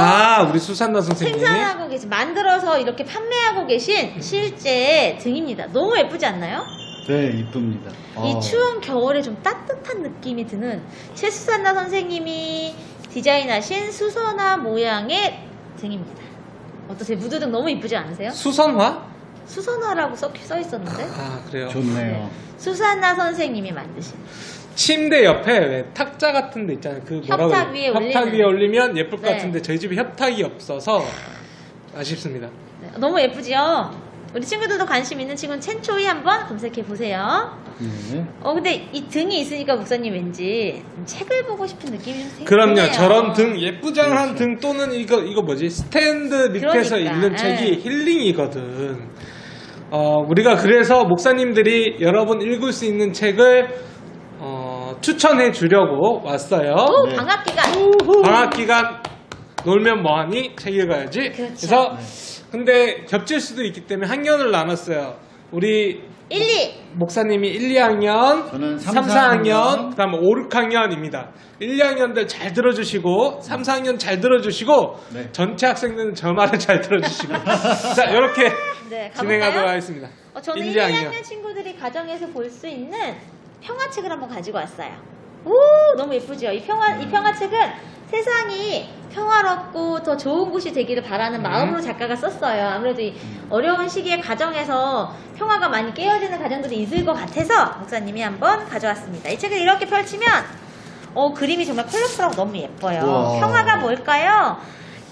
우리 수산나 선생님 생산하고 계신, 만들어서 이렇게 판매하고 계신 실제 등입니다. 너무 예쁘지 않나요? 네, 이쁩니다. 이 추운 겨울에 좀 따뜻한 느낌이 드는 최수선나 선생님이 디자인하신 수선화 모양의 등입니다. 어떠세요? 무드등 너무 이쁘지 않으세요? 수선화라고 써 있었는데. 그래요? 좋네요. 수산나 선생님이 만드신. 침대 옆에 왜 탁자 같은 데 있잖아요. 그 뭐라고 협탁 위에 협탁 위에 올리면 예쁠 것 네. 같은데 저희 집에 협탁이 없어서 아쉽습니다. 네, 너무 예쁘지요? 우리 친구들도 관심 있는 친구는 첸초이 한번 검색해 보세요. 네. 근데 이 등이 있으니까 목사님 왠지 책을 보고 싶은 느낌이 좀 생기네요. 그럼요. 저런 등 예쁘장한 등 또는 이거 뭐지? 스탠드 밑에서 그러니까, 읽는 책이 힐링이거든. 우리가 그래서 목사님들이 여러분 읽을 수 있는 책을 추천해 주려고 왔어요. 오, 네. 방학 기간. 방학 기간 놀면 뭐하니? 책 읽어야지. 그렇죠. 그래서 근데 겹칠 수도 있기 때문에 학년을 나눴어요. 우리 1, 2. 목사님이 1, 2학년, 저는 3, 3, 4학년, 그 다음 5, 6학년입니다. 1, 2학년들 잘 들어주시고 3, 4학년 잘 들어주시고 네. 전체 학생들은 저 말을 잘 들어주시고 자, 이렇게 네, 진행하도록 가볼까요? 하겠습니다. 저는 1, 1, 2학년. 2학년 친구들이 가정에서 볼 수 있는 평화책을 한번 가지고 왔어요. 오, 너무 예쁘죠? 이 평화책은 세상이 평화롭고 더 좋은 곳이 되기를 바라는 마음으로 작가가 썼어요. 아무래도 이 어려운 시기에 가정에서 평화가 많이 깨어지는 가정들이 있을 것 같아서 목사님이 한번 가져왔습니다. 이 책을 이렇게 펼치면 그림이 정말 컬러풀하고 너무 예뻐요. 우와. 평화가 뭘까요?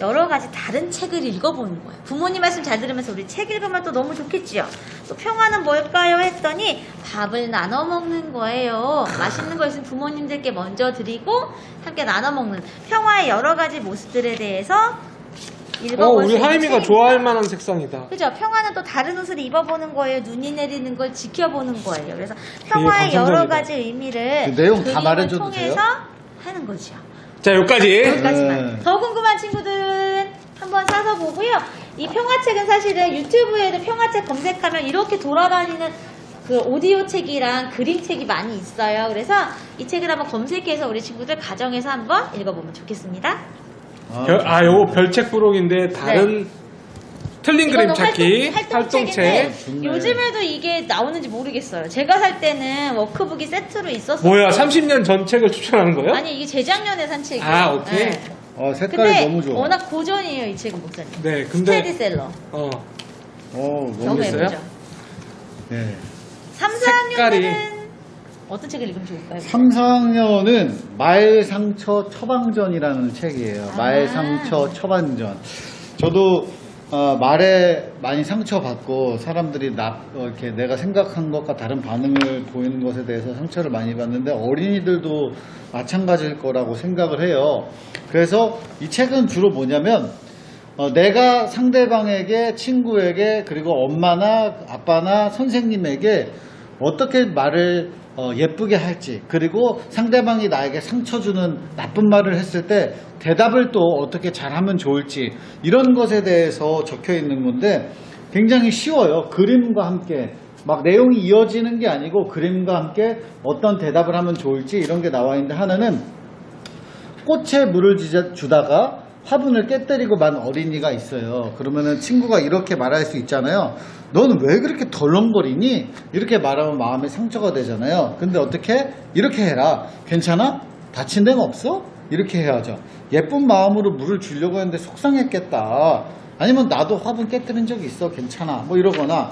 여러 가지 다른 책을 읽어보는 거예요. 부모님 말씀 잘 들으면서 우리 책 읽으면 또 너무 좋겠지요. 또 평화는 뭘까요? 했더니 밥을 나눠 먹는 거예요. 맛있는 거 있으면 부모님들께 먼저 드리고 함께 나눠 먹는 평화의 여러 가지 모습들에 대해서 읽어볼 수 우리 있는 하임이가 책입니다. 좋아할 만한 색상이다. 그죠? 평화는 또 다른 옷을 입어보는 거예요. 눈이 내리는 걸 지켜보는 거예요. 그래서 평화의 여러 감성적이다. 가지 의미를 그 내용 다 그림을 말해줘도 통해서 돼요? 하는 거죠. 자, 여기까지. 여기까지만. 네. 더 궁금한 친구들은 한번 사서 보고요. 이 평화책은 사실은 유튜브에도 평화책 검색하면 이렇게 돌아다니는 그 오디오 책이랑 그림책이 많이 있어요. 그래서 이 책을 한번 검색해서 우리 친구들 가정에서 한번 읽어보면 좋겠습니다. 요거 별책 부록인데 다른 틀린 그림 이거는 찾기 활동책인데 활동책. 좋네. 요즘에도 이게 나오는지 모르겠어요. 제가 살 때는 워크북이 세트로 있었어요. 뭐야, 30년 전 책을 추천하는 거예요? 아니 이게 재작년에 산 책이에요. 아, 오케이. 색깔이 근데 너무 좋아. 워낙 고전이에요 이 책은 목사님. 네, 근데 스테디셀러. 너무 너무 있어요? 예쁘죠. 네. 3, 색깔이. 4학년들은 어떤 책을 읽으면 좋을까요? 3, 4학년은 말상처 처방전이라는 책이에요. 말상처 처방전. 저도 말에 많이 상처받고 사람들이 이렇게 내가 생각한 것과 다른 반응을 보이는 것에 대해서 상처를 많이 받는데 어린이들도 마찬가지일 거라고 생각을 해요. 그래서 이 책은 주로 뭐냐면 내가 상대방에게, 친구에게, 그리고 엄마나 아빠나 선생님에게 어떻게 말을 예쁘게 할지, 그리고 상대방이 나에게 상처 주는 나쁜 말을 했을 때 대답을 또 어떻게 잘하면 좋을지, 이런 것에 대해서 적혀 있는 건데 굉장히 쉬워요. 그림과 함께 막 내용이 이어지는 게 아니고 그림과 함께 어떤 대답을 하면 좋을지 이런 게 나와 있는데, 하나는 꽃에 물을 주다가 화분을 깨뜨리고 만 어린이가 있어요. 그러면은 친구가 이렇게 말할 수 있잖아요. 너는 왜 그렇게 덜렁거리니? 이렇게 말하면 마음에 상처가 되잖아요. 근데 어떻게? 이렇게 해라. 괜찮아? 다친 데는 없어? 이렇게 해야죠. 예쁜 마음으로 물을 주려고 했는데 속상했겠다. 아니면 나도 화분 깨뜨린 적이 있어. 괜찮아. 뭐 이러거나.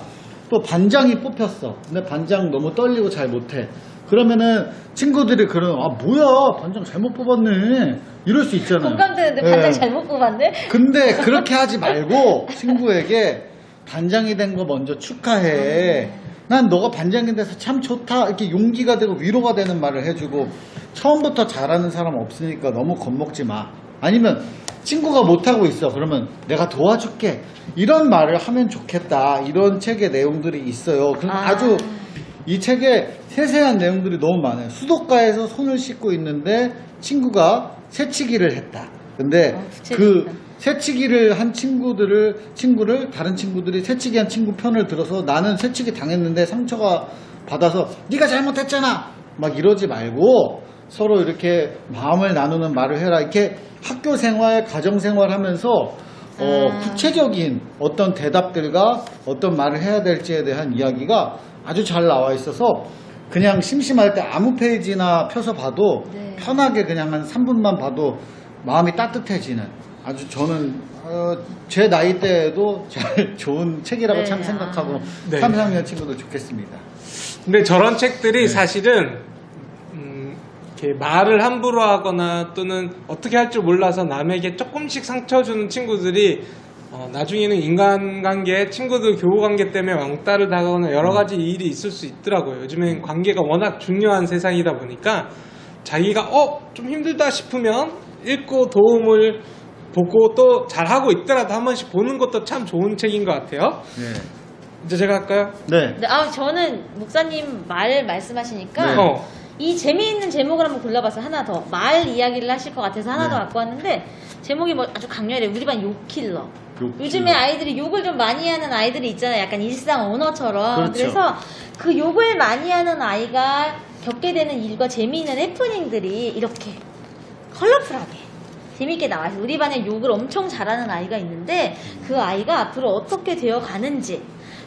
또 반장이 뽑혔어. 근데 반장 너무 떨리고 잘 못해. 그러면은 친구들이 뭐야 반장 잘못 뽑았네 이럴 수 있잖아요. 공감되는데 네. 반장 잘못 뽑았네? 근데 그렇게 하지 말고 친구에게 반장이 된 거 먼저 축하해. 난 너가 반장이 돼서 참 좋다. 이렇게 용기가 되고 위로가 되는 말을 해주고, 처음부터 잘하는 사람 없으니까 너무 겁먹지 마. 아니면 친구가 못하고 있어. 그러면 내가 도와줄게. 이런 말을 하면 좋겠다. 이런 책의 내용들이 있어요. 아주 이 책에 세세한 내용들이 너무 많아요. 수도가에서 손을 씻고 있는데 친구가 새치기를 했다. 근데 그 새치기를 한 친구를 다른 친구들이 새치기 한 친구 편을 들어서 나는 새치기 당했는데 상처가 받아서 네가 잘못했잖아 막 이러지 말고 서로 이렇게 마음을 나누는 말을 해라. 이렇게 학교 생활, 가정 생활 하면서 구체적인 어떤 대답들과 어떤 말을 해야 될지에 대한 이야기가 아주 잘 나와 있어서 그냥 심심할 때 아무 페이지나 펴서 봐도 편하게 그냥 한 3분만 봐도 마음이 따뜻해지는, 아주 저는 제 나이 때에도 잘 좋은 책이라고 참 생각하고 3, 4학년 친구들 좋겠습니다. 근데 저런 책들이 사실은 이렇게 말을 함부로 하거나 또는 어떻게 할 줄 몰라서 남에게 조금씩 상처 주는 친구들이 나중에는 인간관계, 친구들 교우관계 때문에 왕따를 당하거나 여러 가지 일이 있을 수 있더라고요. 요즘엔 관계가 워낙 중요한 세상이다 보니까 자기가 좀 힘들다 싶으면 읽고 도움을 보고 또 잘하고 있더라도 한 번씩 보는 것도 참 좋은 책인 것 같아요. 네. 이제 제가 할까요? 네. 저는 목사님 말 말씀하시니까 네. 이 재미있는 제목을 한번 골라봤어요. 하나 더. 말 이야기를 하실 것 같아서 하나 더 갖고 왔는데, 제목이 뭐 아주 강렬해요. 우리 반 욕킬러. 요즘에 아이들이 욕을 좀 많이 하는 아이들이 있잖아요. 약간 일상 언어처럼. 그렇죠. 그래서 그 욕을 많이 하는 아이가 겪게 되는 일과 재미있는 해프닝들이 이렇게 컬러풀하게 재미있게 나와 있어요. 우리 반에 욕을 엄청 잘하는 아이가 있는데 그 아이가 앞으로 어떻게 되어 가는지,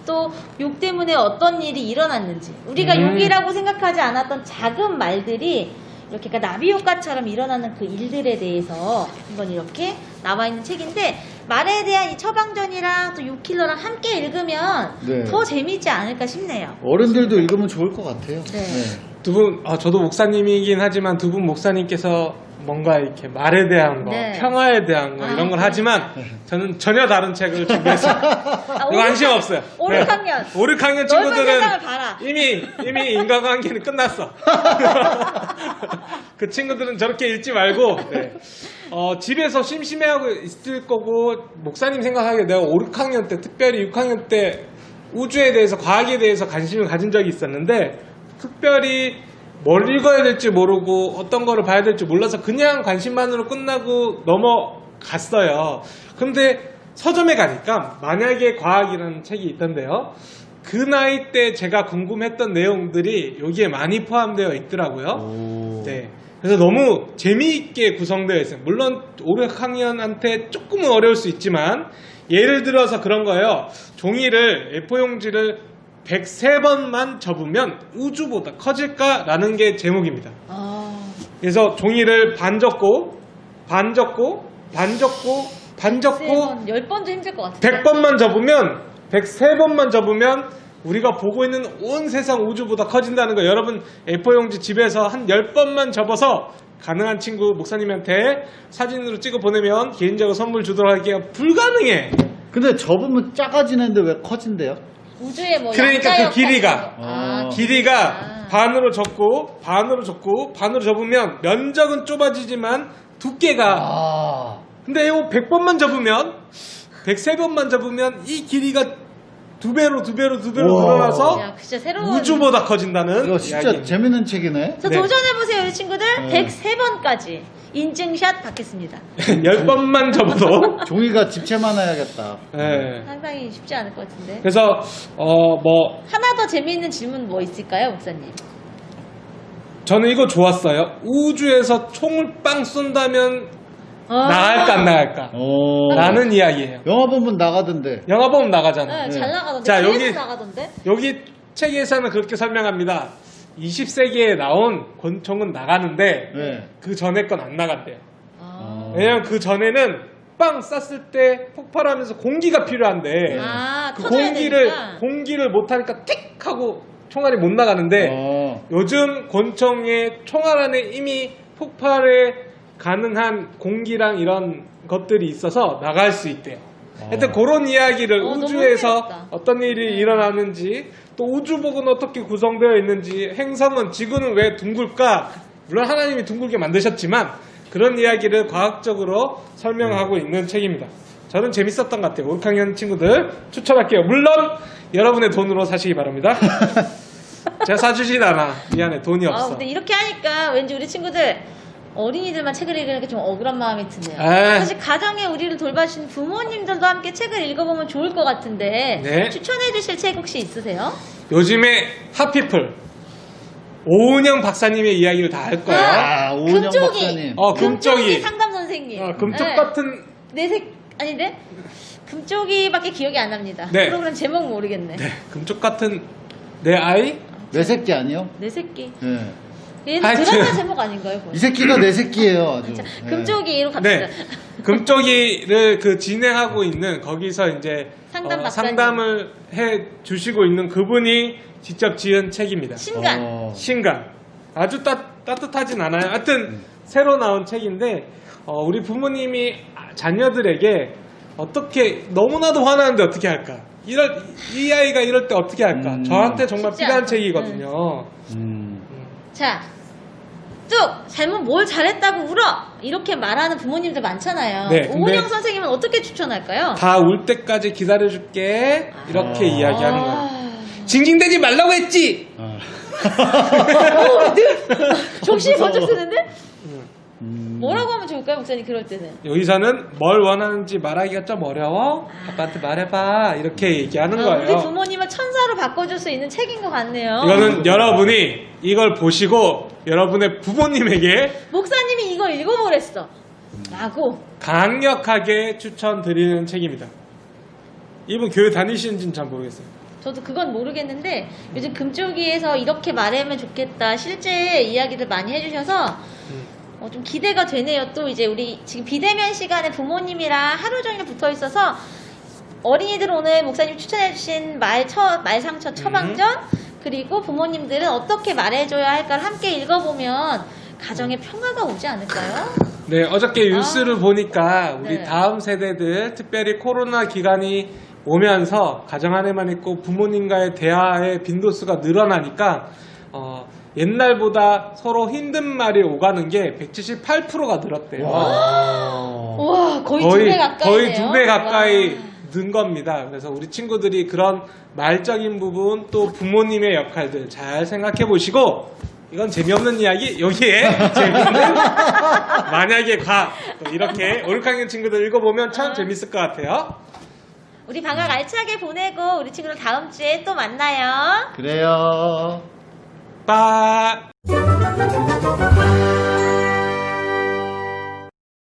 또 욕 때문에 어떤 일이 일어났는지, 우리가 욕이라고 생각하지 않았던 작은 말들이 이렇게 그러니까 나비 효과처럼 일어나는 그 일들에 대해서 한번 이렇게 나와 있는 책인데, 말에 대한 이 처방전이랑 또 욕킬러랑 함께 읽으면 네. 더 재미있지 않을까 싶네요. 어른들도 읽으면 좋을 것 같아요. 네. 두 분, 저도 목사님이긴 하지만 두 분 목사님께서 뭔가 이렇게 말에 대한 거, 네. 평화에 대한 거 이런 걸 하지만 저는 전혀 다른 책을 준비했어요. 관심 없어요. 5, 6학년. 5, 6학년 넓은 친구들은 세상을 봐라. 이미 인간관계는 끝났어. 그 친구들은 저렇게 읽지 말고 집에서 심심해하고 있을 거고, 목사님 생각하기에 내가 5, 6학년 때, 특별히 6학년 때 우주에 대해서, 과학에 대해서 관심을 가진 적이 있었는데 특별히 뭘 읽어야 될지 모르고 어떤 거를 봐야 될지 몰라서 그냥 관심만으로 끝나고 넘어갔어요. 근데 서점에 가니까 만약에 과학이라는 책이 있던데요, 그 나이 때 제가 궁금했던 내용들이 여기에 많이 포함되어 있더라고요. 네. 그래서 너무 재미있게 구성되어 있어요. 물론 5, 6학년한테 조금은 어려울 수 있지만, 예를 들어서 그런 거예요. 종이를, A4용지를 103번만 접으면 우주보다 커질까라는 게 제목입니다. 그래서 종이를 반 접고, 반 접고, 반 접고, 반 접고, 10번도 힘들 것 같아요. 100번만 접으면, 103번만 접으면 우리가 보고 있는 온 세상 우주보다 커진다는 거. 여러분 A4용지 집에서 한 10번만 접어서 가능한 친구 목사님한테 사진으로 찍어 보내면 개인적으로 선물 주도록 할게요. 불가능해. 근데 접으면 작아지는데 왜 커진대요? 우주에 뭐 그러니까 그 양자 길이가 역할. 길이가 반으로 접고 반으로 접고 반으로 접으면 면적은 좁아지지만 두께가 근데 이거 100번만 접으면 103번만 접으면 이 길이가 두 배로 늘어나서 야, 진짜 새로운 우주보다 커진다는 이거 진짜 이야기. 재밌는 책이네. 저 도전해보세요, 우리 친구들. 103번까지 인증샷 받겠습니다. 10번만 접어도 종이가 집채만 해야겠다. 네. 상당히 쉽지 않을 것 같은데. 그래서 뭐 하나 더 재미있는 질문 뭐 있을까요, 목사님? 저는 이거 좋았어요. 우주에서 총을 빵 쏜다면 나갈까 안 나갈까 라는 이야기예요. 영화 보면 나가던데. 영화 보면 나가잖아. 네, 잘 나가던데. 자, 뒤에서 여기- 나가던데. 여기 책에서는 그렇게 설명합니다. 20세기에 나온 권총은 나가는데 네. 그 전에 건 안 나간대요. 어. 왜냐면 그 전에는 빵 쐈을 때 폭발하면서 공기가 필요한데 그 터져야 되니까. 공기를 못 하니까 틱 하고 총알이 못 나가는데 요즘 권총의 총알 안에 이미 폭발에 가능한 공기랑 이런 것들이 있어서 나갈 수 있대요. 하여튼 그런 이야기를 너무 우주에서 흥미롭다. 어떤 일이 일어나는지 또 우주복은 어떻게 구성되어 있는지 행성은 지구는 왜 둥글까 물론 하나님이 둥글게 만드셨지만 그런 이야기를 과학적으로 설명하고 있는 책입니다. 저는 재밌었던 것 같아요. 5학년 친구들 추천할게요. 물론 여러분의 돈으로 사시기 바랍니다. 제가 사주진 않아. 미안해, 돈이 없어. 근데 이렇게 하니까 왠지 우리 친구들 어린이들만 책을 읽으니까 좀 억울한 마음이 드네요. 아. 사실 가정에 우리를 돌봐주신 부모님들도 함께 책을 읽어보면 좋을 것 같은데 네. 추천해주실 책 혹시 있으세요? 요즘에 핫피플 오은영 박사님의 이야기를 다 할 거예요. 아, 오은영 금쪽이. 박사님. 금쪽이. 상담 선생님. 금쪽 네. 같은 내색 아닌데 금쪽이밖에 기억이 안 납니다. 네. 프로그램 제목 모르겠네. 금쪽 같은 내 아이? 내 새끼 아니요? 내 새끼. 네. 얘는 하여튼. 드라마 제목 아닌가요? 이 새끼가 내 새끼예요, 아주. 네. 금쪽이로 갑시다. 네. 금쪽이를 그 진행하고 있는 거기서 이제 상담 박사님. 상담을 해 주시고 있는 그분이 직접 지은 책입니다. 신간. 신간. 아주 따뜻하진 않아요. 하여튼 새로 나온 책인데 우리 부모님이 자녀들에게 어떻게 너무나도 화나는데 어떻게 할까? 이 아이가 이럴 때 어떻게 할까? 저한테 정말 쉽지 필요한 않죠. 책이거든요. 자, 쭉 잘못 뭘 잘했다고 울어 이렇게 말하는 부모님들 많잖아요. 네, 근데- 오은영 선생님은 어떻게 추천할까요? 다 울 때까지 기다려줄게. 이렇게 이야기하는 거예요. 아, 징징대지 말라고 했지. 정신이 번쩍 쓰는데? 뭐라고 하면 좋을까요, 목사님? 그럴 때는 여기서는 뭘 원하는지 말하기가 좀 어려워. 아빠한테 말해봐. 이렇게 얘기하는 우리 거예요. 부모님을 천사로 바꿔줄 수 있는 책인 것 같네요. 이거는 여러분이 이걸 보시고 여러분의 부모님에게 목사님이 이걸 읽어보랬어 라고. 강력하게 추천드리는 책입니다. 이분 교회 다니시는지는 잘 모르겠어요. 저도 그건 모르겠는데 요즘 금쪽이에서 이렇게 말하면 좋겠다 실제 이야기들 많이 해주셔서 좀 기대가 되네요. 또 이제 우리 지금 비대면 시간에 부모님이랑 하루 종일 붙어 있어서 어린이들 오늘 목사님 추천해주신 말상처 처방전 그리고 부모님들은 어떻게 말해줘야 할까를 함께 읽어보면 가정에 평화가 오지 않을까요? 네, 어저께 뉴스를 보니까 우리 네. 다음 세대들, 특별히 코로나 기간이 오면서 가정 안에만 있고 부모님과의 대화의 빈도수가 늘어나니까 옛날보다 서로 힘든 말이 오가는 게 178%가 늘었대요. 와 거의 2배 가까이네요. 거의 2배 가까이 와. 는 겁니다. 그래서 우리 친구들이 그런 말적인 부분 또 부모님의 역할들 잘 생각해 보시고 이건 재미없는 이야기 여기에 재미있는 만약에 또 이렇게 5, 6학년 친구들 읽어보면 참 재밌을 것 같아요. 우리 방학 알차게 보내고 우리 친구들 다음 주에 또 만나요. 그래요. 빠